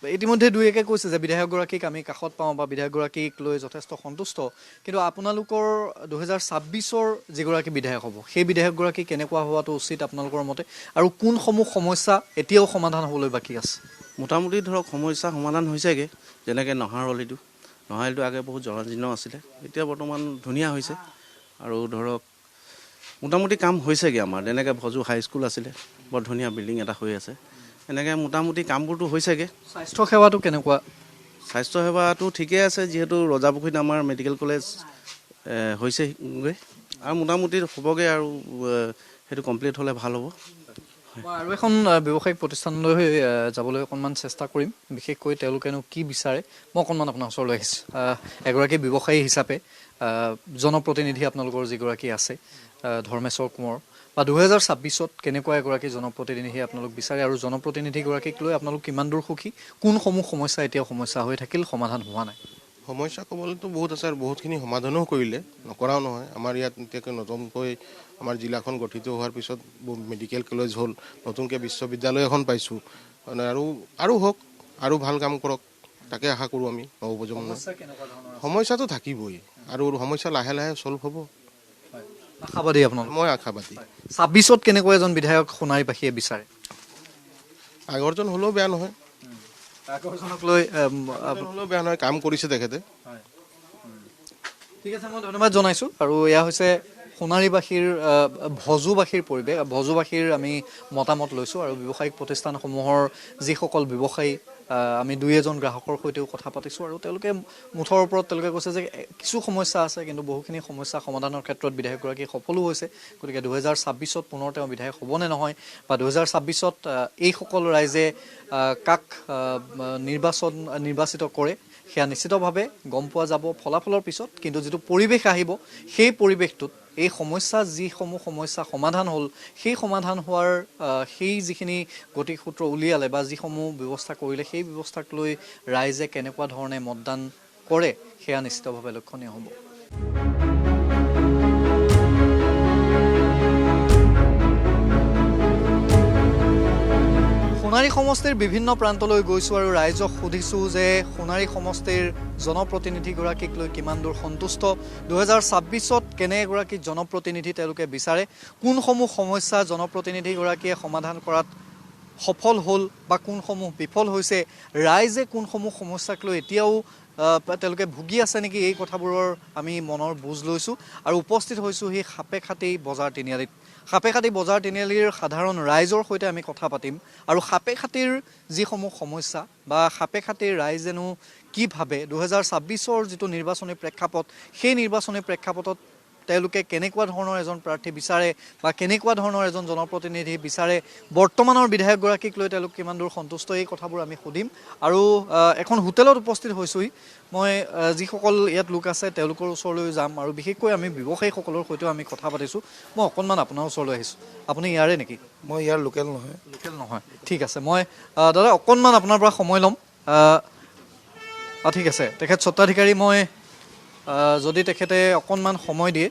ইতিমধ্যে দুই একে কৈছে যে বিধায়কগৰাকীক আমি কাষত পাওঁ বা বিধায়কগৰাকীক লৈ যথেষ্ট সন্তুষ্ট কিন্তু আপোনালোকৰ 2026ৰ যিগৰাকী বিধায়ক হ'ব সেই বিধায়কগৰাকী কেনেকুৱা হোৱাটো উচিত আপোনালোকৰ মতে আৰু কোনসমূহ সমস্যা এতিয়াও সমাধান হ'বলৈ বাকী আছে মোটামুটি ধৰক সমস্যা সমাধান হৈছেগৈ যেনেকৈ নহাৰলিটো আগে বহুত জৰাজীৰ্ণ আছিলে এতিয়া বৰ্তমান ধুনীয়া হৈছে আৰু ধৰক মোটামুটি কাম হৈছেগৈ আমাৰ যেনেকৈ ভজু হাইস্কুল আছিলে বৰ ধুনীয়া বিল্ডিং এটা হৈ আছে এনেকৈ মোটামুটি কামবোৰতো হৈছেগৈ স্বাস্থ্য সেৱাটো কেনেকুৱা স্বাস্থ্য সেৱাটো ঠিকেই আছে যিহেতু ৰজাপুখুৰীত আমাৰ মেডিকেল কলেজ হৈছেগৈ আৰু মোটামুটি হ'বগৈ আৰু সেইটো কমপ্লিট হ'লে ভাল হ'ব মই আৰু এখন ব্যৱসায়িক প্ৰতিষ্ঠানলৈ যাবলৈ অকণমান চেষ্টা কৰিম, বিশেষকৈ তেওঁলোকেনো কি বিচাৰে মই অকণমান আপোনাৰ ওচৰলৈ আহিছোঁ। এগৰাকী ব্যৱসায়ী হিচাপে জনপ্ৰতিনিধি আপোনালোকৰ যিগৰাকী আছে ধৰ্মেশ্বৰ কোঁৱৰ, বা 2026-ত কেনেকুৱা এগৰাকী জনপ্ৰতিনিধি আপোনালোক বিচাৰে আৰু জনপ্ৰতিনিধিগৰাকীক লৈ আপোনালোক কিমান দূৰ সুখী, কোনসমূহ সমস্যা এতিয়াও সমস্যা হৈ থাকিল সমাধান হোৱা নাই? সমস্যা ক'বলৈতো বহুত আছে আৰু বহুতখিনি সমাধানো কৰিলে, নকৰাও নহয়। আমাৰ ইয়াত এতিয়াকৈ নতুনকৈ আমাৰ জিলাখন গঠিত হোৱাৰ পিছত মেডিকেল কলেজ হ'ল, নতুনকৈ বিশ্ববিদ্যালয় এখন পাইছোঁ, মানে আৰু হওক, আৰু ভাল কাম কৰক, তাকে আশা কৰোঁ আমি নৱপ্ৰজন্মই। সমস্যাটো থাকিবই আৰু সমস্যা লাহে লাহে ছল্ভ হ'ব। আশাবাদী আপোনালোক? মই আশাবাদী। 26-ত কেনেকুৱা এজন বিধায়ক সোণাৰীবাসীয়ে বিচাৰে? আগৰজন হ'লেও বেয়া নহয়, আগৰজনক লৈ হ'লেও বেয়া নহয়, কাম কৰিছে তেখেতে। ঠিক আছে, মই ধন্যবাদ জনাইছোঁ। আৰু এয়া হৈছে সোণাৰীবাসীৰ ভজুবাসীৰ পৰিৱেশ, ভজুবাসীৰ আমি মতামত লৈছোঁ। আৰু ব্যৱসায়িক প্ৰতিষ্ঠানসমূহৰ যিসকল ব্যৱসায়ী, আমি দুই এজন গ্ৰাহকৰ সৈতেও কথা পাতিছোঁ আৰু তেওঁলোকে মুঠৰ ওপৰত তেওঁলোকে কৈছে যে কিছু সমস্যা আছে, কিন্তু বহুখিনি সমস্যা সমাধানৰ ক্ষেত্ৰত বিধায়কগৰাকী সফলো হৈছে। গতিকে 2026-ত পুনৰ তেওঁ বিধায়ক হ'বনে নহয়, বা 2026-ত এইসকল ৰাইজে কাক নিৰ্বাচিত কৰে সেয়া নিশ্চিতভাৱে গম পোৱা যাব ফলাফলৰ পিছত। কিন্তু যিটো পৰিৱেশ আহিব, সেই পৰিৱেশটোত এই সমস্যা যিসমূহ সমস্যা সমাধান হ'ল, সেই সমাধান হোৱাৰ সেই যিখিনি গতিসূত্ৰ উলিয়ালে বা যিসমূহ ব্যৱস্থা কৰিলে, সেই ব্যৱস্থাক লৈ ৰাইজে কেনেকুৱা ধৰণে মতদান কৰে সেয়া নিশ্চিতভাৱে লক্ষণীয় হ'ব। সোণাৰী সমষ্টিৰ বিভিন্ন প্ৰান্তলৈ গৈছোঁ আৰু ৰাইজক সুধিছোঁ যে সোণাৰী সমষ্টিৰ জনপ্ৰতিনিধিগৰাকীক লৈ কিমান দূৰ সন্তুষ্ট, 2026-ত কেনে এগৰাকী জনপ্ৰতিনিধি তেওঁলোকে বিচাৰে, কোনসমূহ সমস্যা জনপ্ৰতিনিধিগৰাকীয়ে সমাধান কৰাত সফল হ'ল বা কোনসমূহ বিফল হৈছে, ৰাইজে কোনসমূহ সমস্যাক লৈ এতিয়াও তেওঁলোকে ভুগি আছে নেকি, এই কথাবোৰৰ আমি মনৰ বুজ লৈছোঁ। আৰু উপস্থিত হৈছোঁ সেই সাপেখাতি বজাৰ তিনিআলিত। সাপেখাতি বজাৰ তিনিআলিৰ সাধাৰণ ৰাইজৰ সৈতে আমি কথা পাতিম আৰু সাপেখাতিৰ যিসমূহ সমস্যা বা সাপেখাতিৰ ৰাইজেনো কি ভাবে, 2026-ৰ যিটো নিৰ্বাচনী প্ৰেক্ষাপট, সেই নিৰ্বাচনী প্ৰেক্ষাপটত তেওঁলোকে কেনেকুৱা ধৰণৰ এজন প্ৰাৰ্থী বিচাৰে বা কেনেকুৱা ধৰণৰ এজন জনপ্ৰতিনিধি বিচাৰে, বৰ্তমানৰ বিধায়কগৰাকীক লৈ তেওঁলোক কিমান দূৰ সন্তুষ্ট, এই কথাবোৰ আমি সুধিম। আৰু এখন হোটেলত উপস্থিত হৈছোঁহি। মই যিসকল ইয়াত লোক আছে তেওঁলোকৰ ওচৰলৈ যাম আৰু বিশেষকৈ আমি ব্যৱসায়ীসকলৰ সৈতেও আমি কথা পাতিছোঁ। মই অকণমান আপোনাৰ ওচৰলৈ আহিছোঁ। আপুনি ইয়াৰে নেকি? মই ইয়াৰ লোকেল নহয়। লোকেল নহয়, ঠিক আছে। মই দাদা অকণমান আপোনাৰ পৰা সময় ল'ম। ঠিক আছে, তেখেত স্বত্বাধিকাৰী, মই যদি তেখেতে অকণমান সময় দিয়ে,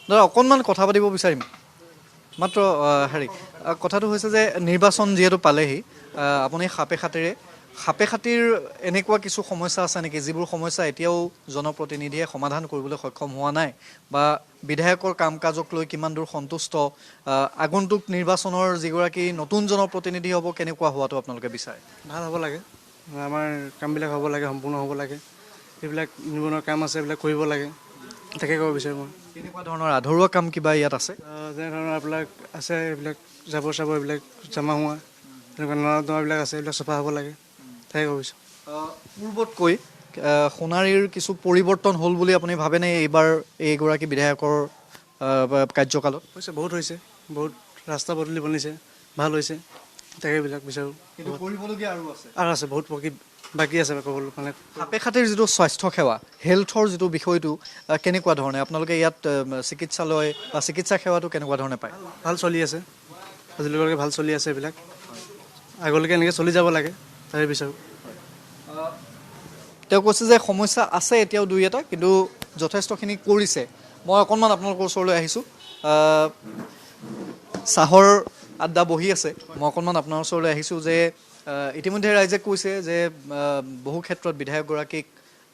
দাদা অকণমান কথা পাতিব বিচাৰিম মাত্ৰ। কথাটো হৈছে যে নিৰ্বাচন যিহেতু পালেহি, আপুনি সাপেখাতিৰ এনেকুৱা কিছু সমস্যা আছে নেকি যিবোৰ সমস্যা এতিয়াও জনপ্ৰতিনিধিয়ে সমাধান কৰিবলৈ সক্ষম হোৱা নাই, বা বিধায়কৰ কাম কাজক লৈ কিমান দূৰ সন্তুষ্ট, আগন্তুক নিৰ্বাচনৰ যিগৰাকী নতুন জনপ্ৰতিনিধি হ'ব কেনেকুৱা হোৱাটো আপোনালোকে বিচাৰে? ভাল হ'ব লাগে, আমাৰ কামবিলাক হ'ব লাগে, সম্পূৰ্ণ হ'ব লাগে। এইবিলাক নিবনুৱা কাম আছে, এইবিলাক কৰিব লাগে, তাকে ক'ব বিচাৰোঁ মই। কেনেকুৱা ধৰণৰ আধৰুৱা কাম কিবা ইয়াত আছে? যেনে ধৰণৰ এইবিলাক আছে, এইবিলাক জাবৰ চাবৰ এইবিলাক জমা হোৱা, তেনেকুৱা নলা নৰ্দমাবিলাক আছে, এইবিলাক চফা হ'ব লাগে, তাকে ক'ব বিচাৰোঁ। পূৰ্বতকৈ সোণাৰীৰ কিছু পৰিৱৰ্তন হ'ল বুলি আপুনি ভাবেনে এইবাৰ এইগৰাকী বিধায়কৰ কাৰ্যকালত? হৈছে, বহুত হৈছে, বহুত ৰাস্তা পদূলি বনিছে, ভাল হৈছে, তাকে এইবিলাক বিচাৰোঁ। কিন্তু কৰিবলগীয়া আৰু আছে? আৰু আছে, বহুত বাকী আছে ক'বলৈ। মানে সাপেখাতিৰ যিটো স্বাস্থ্য সেৱা, হেল্থৰ যিটো বিষয়টো কেনেকুৱা ধৰণে আপোনালোকে ইয়াত চিকিৎসালয় বা চিকিৎসা সেৱাটো কেনেকুৱা ধৰণে পায়? ভাল চলি আছে, আজিলৈকে ভাল চলি আছে, এইবিলাক আগলৈকে এনেকৈ চলি যাব লাগে, তাকে বিচাৰোঁ। তেওঁ কৈছে যে সমস্যা আছে এতিয়াও দুই এটা, কিন্তু যথেষ্টখিনি কৰিছে। মই অকণমান আপোনালোকৰ ওচৰলৈ আহিছোঁ। চাহৰ আড্ডা বহি আছে, মই অকণমান আপোনাৰ ওচৰলৈ আহিছোঁ যে ইতিমধ্যে ৰাইজে কৈছে যে বহু ক্ষেত্ৰত বিধায়কগৰাকীক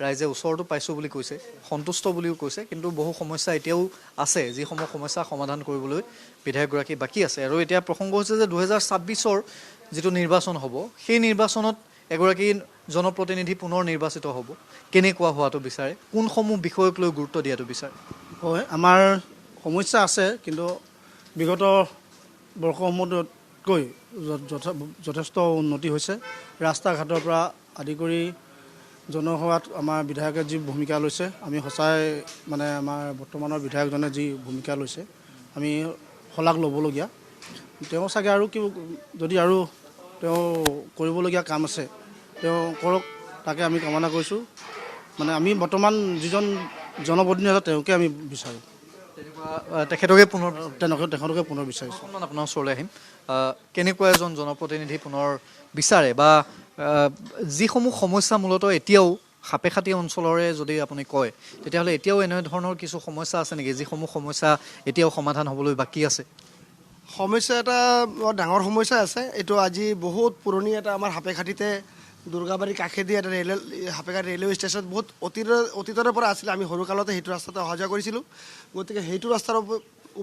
ৰাইজে ওচৰতো পাইছোঁ বুলি কৈছে, সন্তুষ্ট বুলিও কৈছে, কিন্তু বহু সমস্যা এতিয়াও আছে, যিসমূহ সমস্যা সমাধান কৰিবলৈ বিধায়কগৰাকী বাকী আছে। আৰু এতিয়া প্ৰসংগ হৈছে যে 2026-ৰ যিটো নিৰ্বাচন হ'ব, সেই নিৰ্বাচনত এগৰাকী জনপ্ৰতিনিধি পুনৰ নিৰ্বাচিত হ'ব, কেনেকুৱা হোৱাটো বিচাৰে, কোনসমূহ বিষয়ক লৈ গুৰুত্ব দিয়াটো বিচাৰে? হয়, আমাৰ সমস্যা আছে, কিন্তু বিগত বৰ্ষসমূহতকৈ যথেষ্ট উন্নতি হৈছে। ৰাস্তা ঘাটৰ পৰা আদি কৰি জনসেৱাত আমাৰ বিধায়কে যি ভূমিকা লৈছে, আমি সঁচাই মানে আমাৰ বৰ্তমানৰ বিধায়কজনে যি ভূমিকা লৈছে, আমি শলাগ ল'বলগীয়া। তেওঁ চাগে আৰু কি যদি আৰু তেওঁ কৰিবলগীয়া কাম আছে তেওঁ কৰক, তাকে আমি কামনা কৰিছোঁ। মানে আমি বৰ্তমান যিজন জনপ্ৰতিনিধি আছে তেওঁকে আমি বিচাৰোঁ, তেখেতকে পুনৰ বিচাৰিছোঁ। অকণমান আপোনাৰ ওচৰলৈ আহিম। কেনেকুৱা এজন জনপ্ৰতিনিধি পুনৰ বিচাৰে বা যিসমূহ সমস্যা মূলতঃ এতিয়াও সাপেখাতি অঞ্চলৰে যদি আপুনি কয় তেতিয়াহ'লে এতিয়াও এনেধৰণৰ কিছু সমস্যা আছে নেকি যিসমূহ সমস্যা এতিয়াও সমাধান হ'বলৈ বাকী আছে? সমস্যা এটা বৰ ডাঙৰ সমস্যা আছে। এইটো আজি বহুত পুৰণি এটা আমাৰ সাপেখাতিতে দুৰ্গাবাৰীৰ কাষেদি এটা সাপেখাতি ৰেলৱে ষ্টেচন বহুত অতীতৰে পৰা আছিলে। আমি সৰুকালতে সেইটো ৰাস্তাতে অহা যোৱা কৰিছিলোঁ, গতিকে সেইটো ৰাস্তাৰ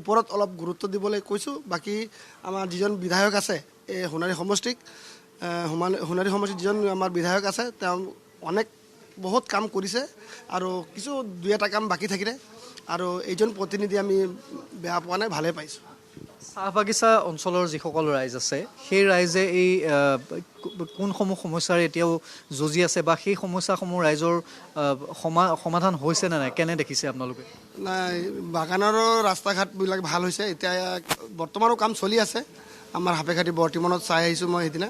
ওপৰত অলপ গুৰুত্ব দিবলৈ কৈছোঁ। বাকী আমাৰ যিজন বিধায়ক আছে এই সোণাৰী সমষ্টিত যিজন আমাৰ বিধায়ক আছে তেওঁ বহুত কাম কৰিছে আৰু কিছু দুই এটা কাম বাকী থাকিলে, আৰু এইজন প্ৰতিনিধি আমি বেয়া পোৱা নাই, ভালেই পাইছোঁ। চাহ বাগিচা অঞ্চলৰ যিসকল ৰাইজ আছে সেই ৰাইজে এই কোনসমূহ সমস্যাৰ এতিয়াও যুঁজি আছে বা সেই সমস্যাসমূহ ৰাইজৰ সমাধান হৈছে নে নাই, কেনে দেখিছে আপোনালোকে? নাই, বাগানৰো ৰাস্তা ঘাটবিলাক ভাল হৈছে। এতিয়া বৰ্তমানো কাম চলি আছে। আমাৰ সাপেখাতি বৰ্তমানত চাই আহিছোঁ মই সেইদিনা,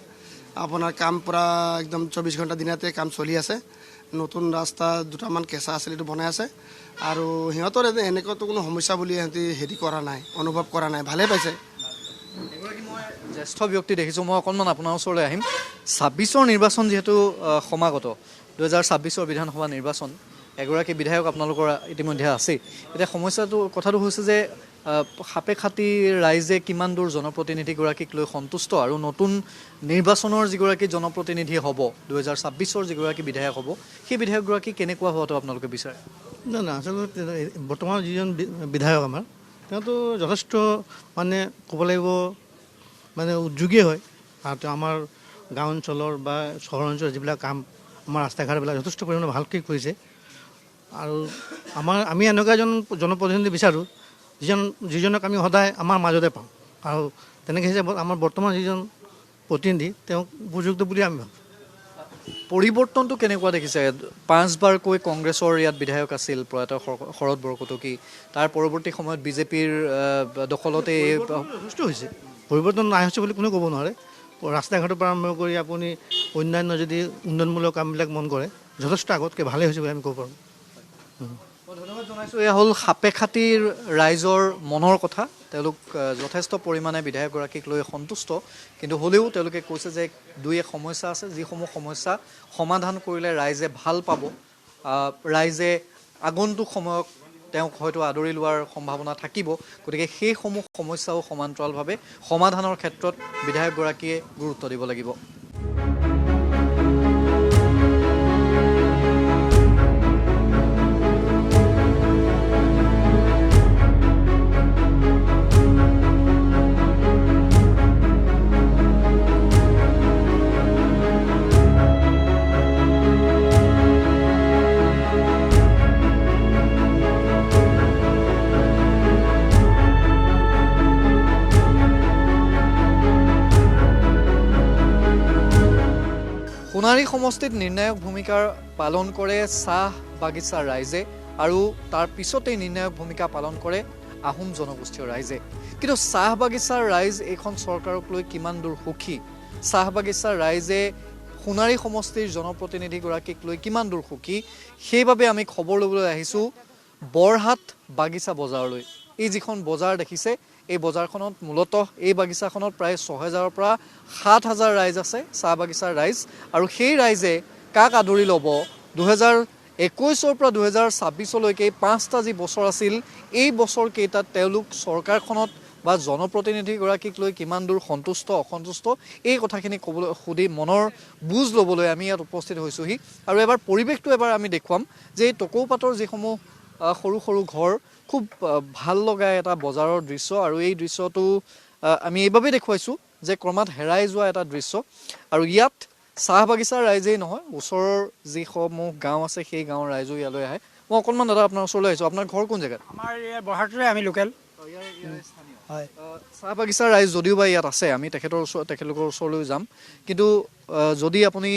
আপোনাৰ কাম পূৰা একদম 24 ঘণ্টা দিনতে কাম চলি আছে। নতুন ৰাস্তা দুটামান কেঁচা আছিল এইটো বনাই আছে, আৰু সিহঁতৰ এনেকুৱাতো কোনো সমস্যা বুলি সিহঁতি কৰা নাই, অনুভৱ কৰা নাই, ভালেই পাইছে। এগৰাকী মই জ্যেষ্ঠ ব্যক্তি দেখিছোঁ, মই অকণমান আপোনাৰ ওচৰলৈ আহিম। 26ৰ নিৰ্বাচন যিহেতু সমাগত, 2026ৰ বিধানসভা নিৰ্বাচন, এগৰাকী বিধায়ক আপোনালোকৰ ইতিমধ্যে আছেই। এতিয়া কথাটো হৈছে যে সাপেখাতি ৰাইজে কিমান দূৰ জনপ্ৰতিনিধিগৰাকীক লৈ সন্তুষ্ট, আৰু নতুন নিৰ্বাচনৰ যিগৰাকী জনপ্ৰতিনিধি হ'ব, 2026ৰ যিগৰাকী বিধায়ক হ'ব, সেই বিধায়কগৰাকী কেনেকুৱা হোৱাটো আপোনালোকে বিচাৰে? না আচলতে বৰ্তমান যিজন বিধায়ক আমাৰ, তেওঁতো যথেষ্ট মানে ক'ব লাগিব মানে উদ্যোগী হয়, আৰু তেওঁ আমাৰ গাঁও অঞ্চলৰ বা চহৰ অঞ্চলৰ যিবিলাক কাম আমাৰ ৰাস্তা ঘাটবিলাক যথেষ্ট পৰিমাণে ভালকৈ কৰিছে। আৰু আমি এনেকুৱা এজন জনপ্ৰতিনিধি বিচাৰোঁ যিজনক আমি সদায় আমাৰ মাজতে পাওঁ, আৰু তেনেকৈ হিচাপত আমাৰ বৰ্তমান যিজন প্ৰতিনিধি তেওঁক উপযুক্ত বুলি আমি ভাবোঁ। পৰিৱৰ্তনটো কেনেকুৱা দেখিছে? 5বাৰকৈ কংগ্ৰেছৰ ইয়াত বিধায়ক আছিল প্ৰয়াত শৰৎ বৰকটকী, তাৰ পৰৱৰ্তী সময়ত বিজেপিৰ দখলতে যথেষ্ট হৈছে। পৰিৱৰ্তন নাই হৈছে বুলি কোনেও ক'ব নোৱাৰে। ৰাস্তা ঘাটৰ পৰা আৰম্ভ কৰি আপুনি অন্যান্য যদি উন্নয়নমূলক কামবিলাক মন কৰে যথেষ্ট আগতকৈ ভালেই হৈছে বুলি আমি ক'ব পাৰোঁ। মই ধন্যবাদ জনাইছোঁ। এয়া হ'ল সাপেখাতিৰ ৰাইজৰ মনৰ কথা। তেওঁলোক যথেষ্ট পৰিমাণে বিধায়কগৰাকীক লৈ সন্তুষ্ট, কিন্তু হ'লেও তেওঁলোকে কৈছে যে দুই এক সমস্যা আছে, যিসমূহ সমস্যা সমাধান কৰিলে ৰাইজে ভাল পাব, ৰাইজে আগন্তুক সময়ত তেওঁক হয়তো আদৰি লোৱাৰ সম্ভাৱনা থাকিব। গতিকে সেইসমূহ সমস্যাও সমান্তৰালভাৱে সমাধানৰ ক্ষেত্ৰত বিধায়কগৰাকীয়ে গুৰুত্ব দিব লাগিব। সোণাৰী সমষ্টিত নিৰ্ণায়ক ভূমিকা পালন কৰে চাহ বাগিচাৰ ৰাইজে, আৰু তাৰ পিছতেই নিৰ্ণায়ক ভূমিকা পালন কৰে আহোম জনগোষ্ঠীয় ৰাইজে। কিন্তু চাহ বাগিচাৰ ৰাইজ এইখন চৰকাৰক লৈ কিমান দূৰ সুখী, চাহ বাগিচাৰ ৰাইজে সোণাৰী সমষ্টিৰ জনপ্ৰতিনিধিগৰাকীক লৈ কিমান দূৰ সুখী, সেইবাবে আমি খবৰ ল'বলৈ আহিছোঁ বৰহাট বাগিচা বজাৰলৈ। এই যিখন বজাৰ দেখিছে, এই বজাৰখনত মূলতঃ এই বাগিচাখনত প্ৰায় 6000ৰ পৰা 7000 ৰাইজ আছে, চাহ বাগিচাৰ ৰাইজ। আৰু সেই ৰাইজে কাক আদৰি ল'ব? 2021ৰ পৰা 2026লৈকে 5টা যি বছৰ আছিল, এই বছৰকেইটাত তেওঁলোক চৰকাৰখনত বা জনপ্ৰতিনিধিগৰাকীক লৈ কিমান দূৰ সন্তুষ্ট অসন্তুষ্ট, এই কথাখিনি সুধি মনৰ বুজ ল'বলৈ আমি ইয়াত উপস্থিত হৈছোঁহি। আৰু এবাৰ পৰিৱেশটো আমি দেখুৱাম যে এই টকৌপাতৰ যিসমূহ সৰু সৰু ঘৰ, খুব ভাল লগা এটা বজাৰৰ দৃশ্য। আৰু এই দৃশ্যটো আমি এইবাবেই দেখুৱাইছোঁ যে ক্ৰমাৎ হেৰাই যোৱা এটা দৃশ্য। আৰু ইয়াত চাহ বাগিচাৰ ৰাইজেই নহয়, ওচৰৰ যিসমূহ গাঁও আছে সেই গাঁৱৰ ৰাইজো ইয়ালৈ আহে। মই অকণমান দাদা আপোনাৰ ওচৰলৈ আহিছোঁ। আপোনাৰ ঘৰ কোন জেগাত? আমাৰ বৰহাটৰে, আমি লোকেল। হয়, চাহ বাগিচাৰ ৰাইজ যদিও বা ইয়াত আছে, আমি তেখেতলোকৰ ওচৰলৈ যাম। কিন্তু যদি আপুনি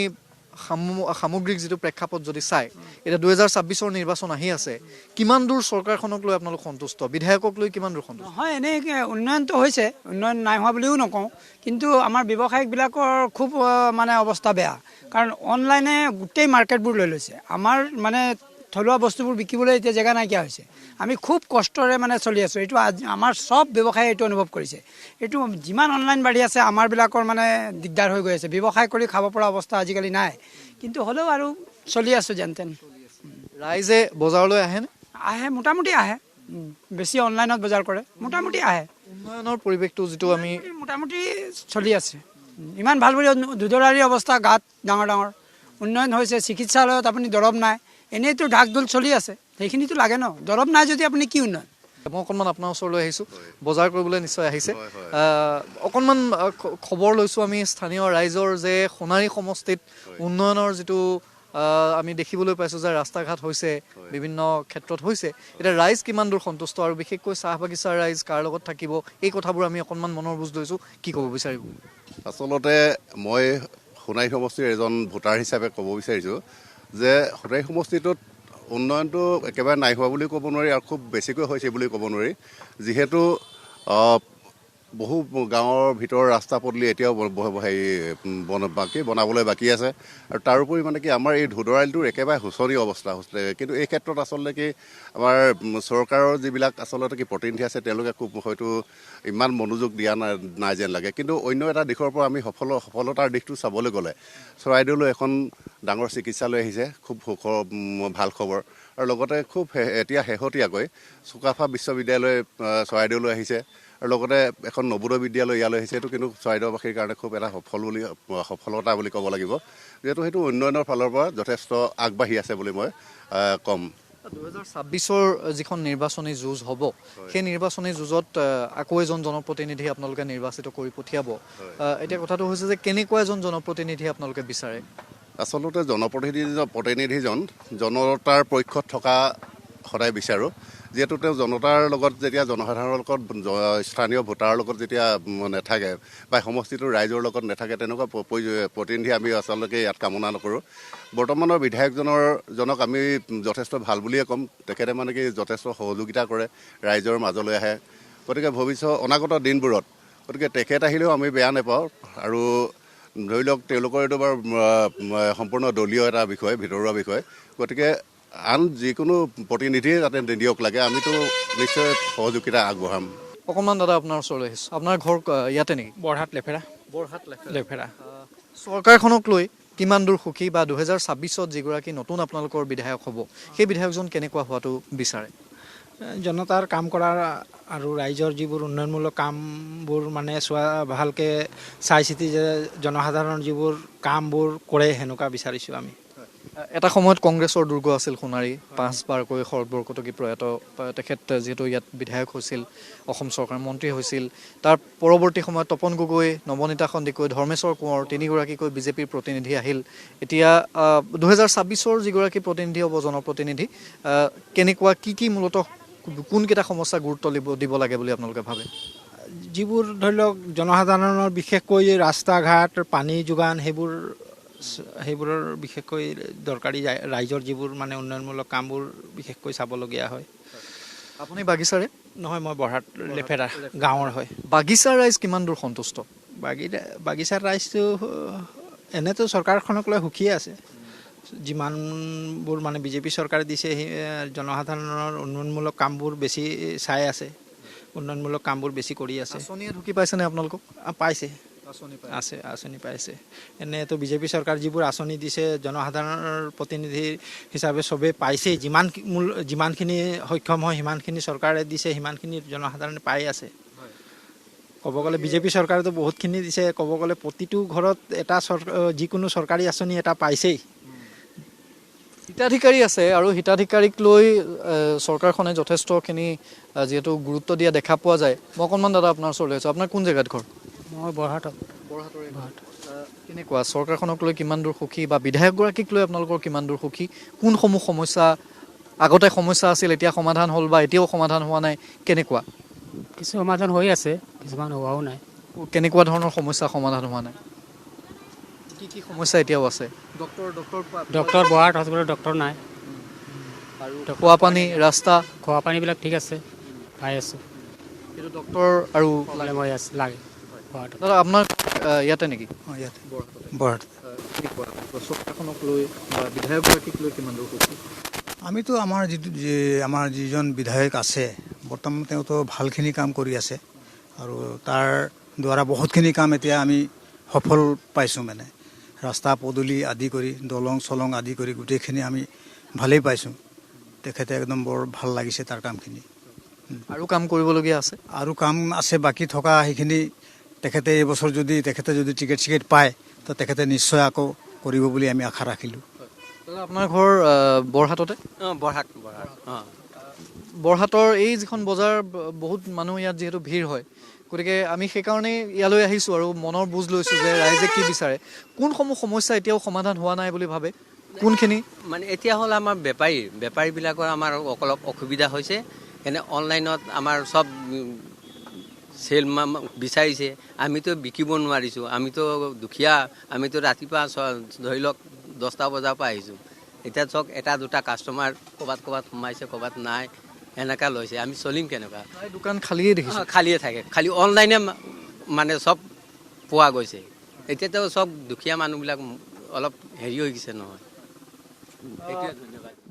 সামগ্ৰিক যিটো প্ৰেক্ষাপট যদি চাই এতিয়া 2026ৰ নিৰ্বাচন আহি আছে কিমান দূৰ চৰকাৰখনক লৈ আপোনালোক সন্তুষ্ট বিধায়কক লৈ কিমান দূৰ সন্তুষ্ট হয় এনেই উন্নয়নটো হৈছে উন্নয়ন নাই হোৱা বুলিও নকওঁ কিন্তু আমাৰ ব্যৱসায়িকবিলাকৰ খুব মানে অৱস্থা বেয়া কাৰণ অনলাইনে গোটেই মাৰ্কেটবোৰ লৈ লৈছে আমাৰ মানে থলুৱা বস্তুবোৰ বিকিবলৈ এতিয়া জেগা নাইকিয়া হৈছে আমি খুব কষ্টৰে মানে চলি আছোঁ এইটো আমাৰ চব ব্যৱসায়ী এইটো অনুভৱ কৰিছে এইটো যিমান অনলাইন বাঢ়ি আছে আমাৰবিলাকৰ মানে দিগদাৰ হৈ গৈ আছে ব্যৱসায় কৰি খাব পৰা অৱস্থা আজিকালি নাই কিন্তু হ'লেও আৰু চলি আছোঁ যেন তেন ৰাইজে বজাৰলৈ আহেনে আহে মোটামুটি আহে বেছি অনলাইনত বজাৰ কৰে মোটামুটি আহে উন্নয়নৰ পৰিৱেশটো যিটো আমি মোটামুটি চলি আছে ইমান ভাল বুলি দুদৰাৰী অৱস্থা গাত ডাঙৰ ডাঙৰ উন্নয়ন হৈছে চিকিৎসালয়ত আপুনি দৰৱ নাই এনেইতো ঢাক ঢোল চলি আছে সেইখিনিতো লাগে ন দৰৱ নাই যদি আপুনি কি উন্নয়ন মই অকণমান আপোনাৰ ওচৰলৈ আহিছোঁ বজাৰ কৰিবলৈ নিশ্চয় আহিছে অকণমান খবৰ লৈছোঁ আমি স্থানীয় ৰাইজৰ যে সোণাৰী সমষ্টিত উন্নয়নৰ যিটো আমি দেখিবলৈ পাইছোঁ যে ৰাস্তা ঘাট হৈছে বিভিন্ন ক্ষেত্ৰত হৈছে এতিয়া ৰাইজ কিমান দূৰ সন্তুষ্ট আৰু বিশেষকৈ চাহ বাগিচাৰ ৰাইজ কাৰ লগত থাকিব এই কথাবোৰ আমি অকণমান মনৰ বুজ লৈছোঁ কি ক'ব বিচাৰিব আচলতে মই সোণাৰী সমষ্টিৰ এজন ভোটাৰ হিচাপে ক'ব বিচাৰিছোঁ যে সোণাৰী সমষ্টিটোত উন্নয়নটো একেবাৰে নাই হোৱা বুলি ক'ব নোৱাৰি আৰু খুব বেছিকৈ হৈছে বুলি ক'ব নোৱাৰি যিহেতু বহু গাঁৱৰ ভিতৰৰ ৰাস্তা পদূলি এতিয়াও বনাবলৈ বাকী আছে আৰু তাৰোপৰি মানে কি আমাৰ এই ধুদৰাইলটোৰ একেবাৰে শোচনীয় অৱস্থা হৈছে কিন্তু এই ক্ষেত্ৰত আচলতে কি আমাৰ চৰকাৰৰ যিবিলাক আচলতে কি প্ৰতিনিধি আছে তেওঁলোকে খুব হয়তো ইমান মনোযোগ দিয়া নাই যেন লাগে কিন্তু অন্য এটা দিশৰ পৰা আমি সফলতাৰ দিশটো চাবলৈ গ'লে চৰাইদেউলৈ এখন ডাঙৰ চিকিৎসালয় আহিছে খুব ভাল খবৰ আৰু লগতে খুব এতিয়া শেহতীয়াকৈ চুকাফা বিশ্ববিদ্যালয় চৰাইদেউলৈ আহিছে আৰু লগতে এখন নবোদয় বিদ্যালয় ইয়ালৈ আহিছে এইটো কিন্তু চৰাইদেউবাসীৰ কাৰণে খুব এটা সফলতা বুলি ক'ব লাগিব যিহেতু সেইটো উন্নয়নৰ ফালৰ পৰা যথেষ্ট আগবাঢ়ি আছে বুলি মই ক'ম 2026ৰ যিখন নিৰ্বাচনী যুঁজ হ'ব সেই নিৰ্বাচনী যুঁজত আকৌ এজন জনপ্ৰতিনিধি আপোনালোকে নিৰ্বাচিত কৰি পঠিয়াব এতিয়া কথাটো হৈছে যে কেনেকুৱা এজন জনপ্ৰতিনিধি আপোনালোকে বিচাৰে আচলতে প্ৰতিনিধিজন জনতাৰ পক্ষত থকা সদায় বিচাৰোঁ যিহেতু তেওঁ জনতাৰ লগত যেতিয়া জনসাধাৰণৰ লগত স্থানীয় ভোটাৰৰ লগত যেতিয়া নাথাকে বা সমষ্টিটোৰ ৰাইজৰ লগত নাথাকে তেনেকুৱা প্ৰতিনিধি আমি আচলতে ইয়াত কামনা নকৰোঁ বৰ্তমানৰ বিধায়কজনক আমি যথেষ্ট ভাল বুলিয়ে ক'ম তেখেতে মানে কি যথেষ্ট সহযোগিতা কৰে ৰাইজৰ মাজলৈ আহে গতিকে অনাগত দিনবোৰত গতিকে তেখেত আহিলেও আমি বেয়া নাপাওঁ আৰু ধৰি লওক তেওঁলোকৰ এইটো বাৰু সম্পূৰ্ণ দলীয় এটা বিষয় ভিতৰুৱা বিষয় গতিকে আন যিকোনো প্ৰতিনিধিয়ে যাতে নিদিয়ক লাগে আমিতো নিশ্চয় সহযোগিতা আগবঢ়াম অকণমান দাদা আপোনাৰ ওচৰলৈ আহিছোঁ আপোনাৰ ঘৰ ইয়াতে নেকি বৰহাট লেফেৰা লেফেৰা চৰকাৰখনক লৈ কিমান দূৰ সুখী বা 2026ত যিগৰাকী নতুন আপোনালোকৰ বিধায়ক হ'ব সেই বিধায়কজন কেনেকুৱা হোৱাটো বিচাৰে জনতাৰ কাম কৰাৰ আৰু ৰাইজৰ যিবোৰ উন্নয়নমূলক কামবোৰ মানে ভালকৈ চাই চিতি যে জনসাধাৰণৰ যিবোৰ কামবোৰ কৰে সেনেকুৱা বিচাৰিছোঁ আমি এটা সময়ত কংগ্ৰেছৰ দুৰ্গ আছিল সোণাৰী 5বাৰকৈ শৰৎ বৰকটকী প্ৰয়াত তেখেত যিহেতু ইয়াত বিধায়ক হৈছিল অসম চৰকাৰ মন্ত্ৰী হৈছিল তাৰ পৰৱৰ্তী সময়ত তপন গগৈ নৱনীতা সন্দিকৈ ধৰ্মেশ্বৰ কোঁৱৰ তিনিগৰাকীকৈ বিজেপিৰ প্ৰতিনিধি আহিল এতিয়া 2026ৰ যিগৰাকী প্ৰতিনিধি হ'ব জনপ্ৰতিনিধি কেনেকুৱা কি মূলতঃ কোনকেইটা সমস্যা গুৰুত্ব দিব লাগে বুলি আপোনালোকে ভাবে যিবোৰ ধৰি লওক জনসাধাৰণৰ বিশেষকৈ ৰাস্তা ঘাট পানী যোগান সেইবোৰৰ বিশেষকৈ দৰকাৰী ৰাইজৰ যিবোৰ মানে উন্নয়নমূলক কামবোৰ বিশেষকৈ চাবলগীয়া হয় আপুনি বাগিচাৰে নহয় মই বৰহাট লেফেৰা গাঁৱৰ হয় বাগিচাৰ ৰাইজ কিমান দূৰ সন্তুষ্ট বাগিচাৰ ৰাইজটো এনেতো চৰকাৰখনক লৈ সুখীয়ে আছে যিমানবোৰ মানে বিজেপি চৰকাৰে দিছে সেই জনসাধাৰণৰ উন্নয়নমূলক কামবোৰ বেছি চাই আছে উন্নয়নমূলক কামবোৰ বেছি কৰি আছে আঁচনিয়ে ঢুকি পাইছেনে আপোনালোকক পাইছে আছে আঁচনি পাইছে এনেতো বিজেপি চৰকাৰ যিবোৰ আঁচনি দিছে জনসাধাৰণৰ প্ৰতিনিধি হিচাপে চবেই পাইছে যিমানখিনি সক্ষম হয় সিমানখিনি চৰকাৰে দিছে সিমানখিনি জনসাধাৰণে পাই আছে ক'ব গ'লে বিজেপি চৰকাৰেতো বহুতখিনি দিছে ক'ব গ'লে প্ৰতিটো ঘৰত এটা যিকোনো চৰকাৰী আঁচনি এটা পাইছেই হিতাধিকাৰী আছে আৰু হিতাধিকাৰীক লৈ চৰকাৰখনে যথেষ্টখিনি যিহেতু গুৰুত্ব দিয়া দেখা পোৱা যায় মই অকণমান দাদা আপোনাৰ ওচৰলৈ আছোঁ আপোনাৰ কোন জেগাত ঘৰ মই বৰহাটত কেনেকুৱা চৰকাৰখনক লৈ কিমান দূৰ সুখী বা বিধায়কগৰাকীক লৈ আপোনালোকৰ কিমান দূৰ সুখী কোনসমূহ সমস্যা আগতে সমস্যা আছিল এতিয়া সমাধান হ'ল বা এতিয়াও সমাধান হোৱা নাই কেনেকুৱা কিছু সমাধান হৈ আছে কিছুমান হোৱাও নাই কেনেকুৱা ধৰণৰ সমস্যা সমাধান হোৱা নাই কি সমস্যা এতিয়াও আছে? ডক্টৰ বহাত হস্পিটেলত ডক্টৰ নাই। আৰু খোৱা পানী, ৰাস্তা, খোৱা পানীবিলাক ঠিক আছে, পাই আছোঁ। কিন্তু ডক্টৰ আৰু প্ৰব্লেম হৈ আছে, লাগে। দাদা আপোনাৰ ইয়াতে নেকি? ইয়াতে বৰহাট। চৰকাৰখনক লৈ বা বিধায়কগৰাকীক লৈ কিমান দূৰ সুখী? আমিতো আমাৰ যিজন বিধায়ক আছে বৰ্তমান তেওঁতো ভালখিনি কাম কৰি আছে আৰু তাৰ দ্বাৰা বহুতখিনি কাম এতিয়া আমি সফল পাইছোঁ। মানে ৰাস্তা পদূলি আদি কৰি দলং চলং আদি কৰি গোটেইখিনি আমি ভালেই পাইছোঁ। তেখেতে একদম বৰ ভাল লাগিছে তাৰ কামখিনি। আৰু কাম কৰিবলগীয়া আছে? আৰু কাম আছে বাকী থকা সেইখিনি তেখেতে এইবছৰ যদি টিকেট চিকেট পায় তো তেখেতে নিশ্চয় আকৌ কৰিব বুলি আমি আশা ৰাখিলোঁ। আপোনাৰ ঘৰ বৰহাটতে? বৰহাটৰ এই যিখন বজাৰ বহুত মানুহ ইয়াত যিহেতু ভিৰ হয়, গতিকে আমি সেইকাৰণেই ইয়ালৈ আহিছোঁ আৰু মনৰ বুজ লৈছোঁ যে ৰাইজে কি বিচাৰে, কোনসমূহ সমস্যা এতিয়াও সমাধান হোৱা নাই বুলি ভাবে, কোনখিনি? মানে এতিয়া হ'ল আমাৰ বেপাৰীবিলাকৰ আমাৰ অলপ অসুবিধা হৈছে। এনে অনলাইনত আমাৰ চব চেল বিচাৰিছে, আমিতো বিকিব নোৱাৰিছোঁ। আমিতো দুখীয়া, আমিতো ৰাতিপুৱা ধৰি লওক 10টা বজাৰ পৰা আহিছোঁ। এতিয়া চক এটা দুটা কাষ্টমাৰ ক'ৰবাত সোমাইছে, ক'ৰবাত নাই, এনেকুৱা লৈছে। আমি চলিম কেনেকুৱা? দোকান খালিয়ে দেখিছোঁ। খালিয়ে থাকে, খালি অনলাইনে মানে চব পোৱা গৈছে। এতিয়াতো চব দুখীয়া মানুহবিলাক অলপ হেৰি হৈ গৈছে নহয়।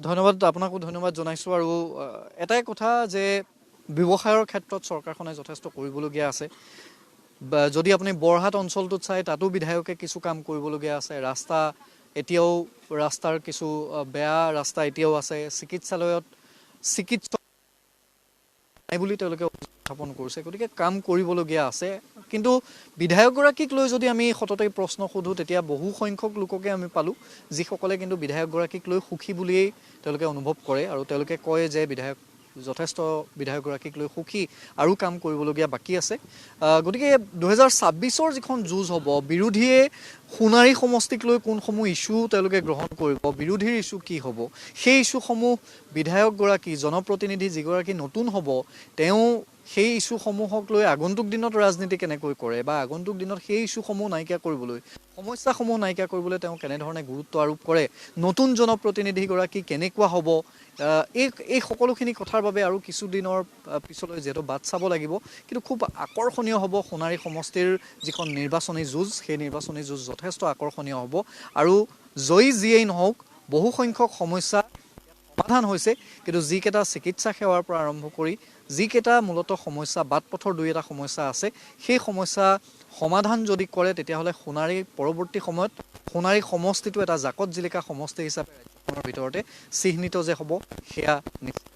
ধন্যবাদ, আপোনাকো ধন্যবাদ জনাইছোঁ। আৰু এটাই কথা যে ব্যৱসায়ৰ ক্ষেত্ৰত চৰকাৰখনে যথেষ্ট কৰিবলগীয়া আছে। যদি আপুনি বৰহাট অঞ্চলটোত চাই, তাতো বিধায়কে কিছু কাম কৰিবলগীয়া আছে। ৰাস্তাৰ কিছু বেয়া ৰাস্তা এতিয়াও আছে। চিকিৎসালয়ত চিকিৎসক নাই বুলি তেওঁলোকে উত্থাপন কৰিছে, গতিকে কাম কৰিবলগীয়া আছে। কিন্তু বিধায়কগৰাকীক লৈ যদি আমি সততে প্ৰশ্ন সোধোঁ, তেতিয়া বহু সংখ্যক লোককে আমি পালোঁ যিসকলে কিন্তু বিধায়কগৰাকীক লৈ সুখী বুলিয়েই তেওঁলোকে অনুভৱ কৰে আৰু তেওঁলোকে কয় যে যথেষ্ট বিধায়কগৰাকীক লৈ সুখী আৰু কাম কৰিবলগীয়া বাকী আছে। গতিকে 2026ৰ যিখন যুঁজ হ'ব, বিৰোধীয়ে সোণাৰী সমষ্টিক লৈ কোনসমূহ ইছ্যু তেওঁলোকে গ্ৰহণ কৰিব, বিৰোধীৰ ইছ্যু কি হ'ব, সেই ইছ্যুসমূহ বিধায়কগৰাকী, জনপ্ৰতিনিধি যিগৰাকী নতুন হ'ব, তেওঁ সেই ইছ্যুসমূহক লৈ আগন্তুক দিনত ৰাজনীতি কেনেকৈ কৰে বা আগন্তুক দিনত সেই ইছ্যুসমূহ নাইকিয়া কৰিবলৈ, সমস্যাসমূহ নাইকিয়া কৰিবলৈ তেওঁ কেনেধৰণে গুৰুত্ব আৰোপ কৰে, নতুন জনপ্ৰতিনিধিগৰাকী কেনেকুৱা হ'ব, এই সকলোখিনি কথাৰ বাবে আৰু কিছুদিনৰ পিছলৈ যিহেতু বাট চাব লাগিব। কিন্তু খুব আকৰ্ষণীয় হ'ব সোণাৰী সমষ্টিৰ যিখন নিৰ্বাচনী যুঁজ, সেই নিৰ্বাচনী যুঁজ যথেষ্ট আকৰ্ষণীয় হ'ব। আৰু জয়ী যিয়েই নহওক, বহু সংখ্যক সমস্যা সমাধান হৈছে, কিন্তু যিকেইটা চিকিৎসা সেৱাৰ পৰা আৰম্ভ কৰি যিকেইটা মূলতঃ সমস্যা, বাট পথৰ দুই এটা সমস্যা আছে, সেই সমস্যা সমাধান যদি কৰে, তেতিয়াহ'লে সোণাৰী পৰৱৰ্তী সময়ত সোণাৰী সমষ্টিটো এটা জাকত জিলিকা সমষ্টি হিচাপে ৰাজ্যখনৰ ভিতৰতে চিহ্নিত যে হ'ব, সেয়া নিশ্চিত।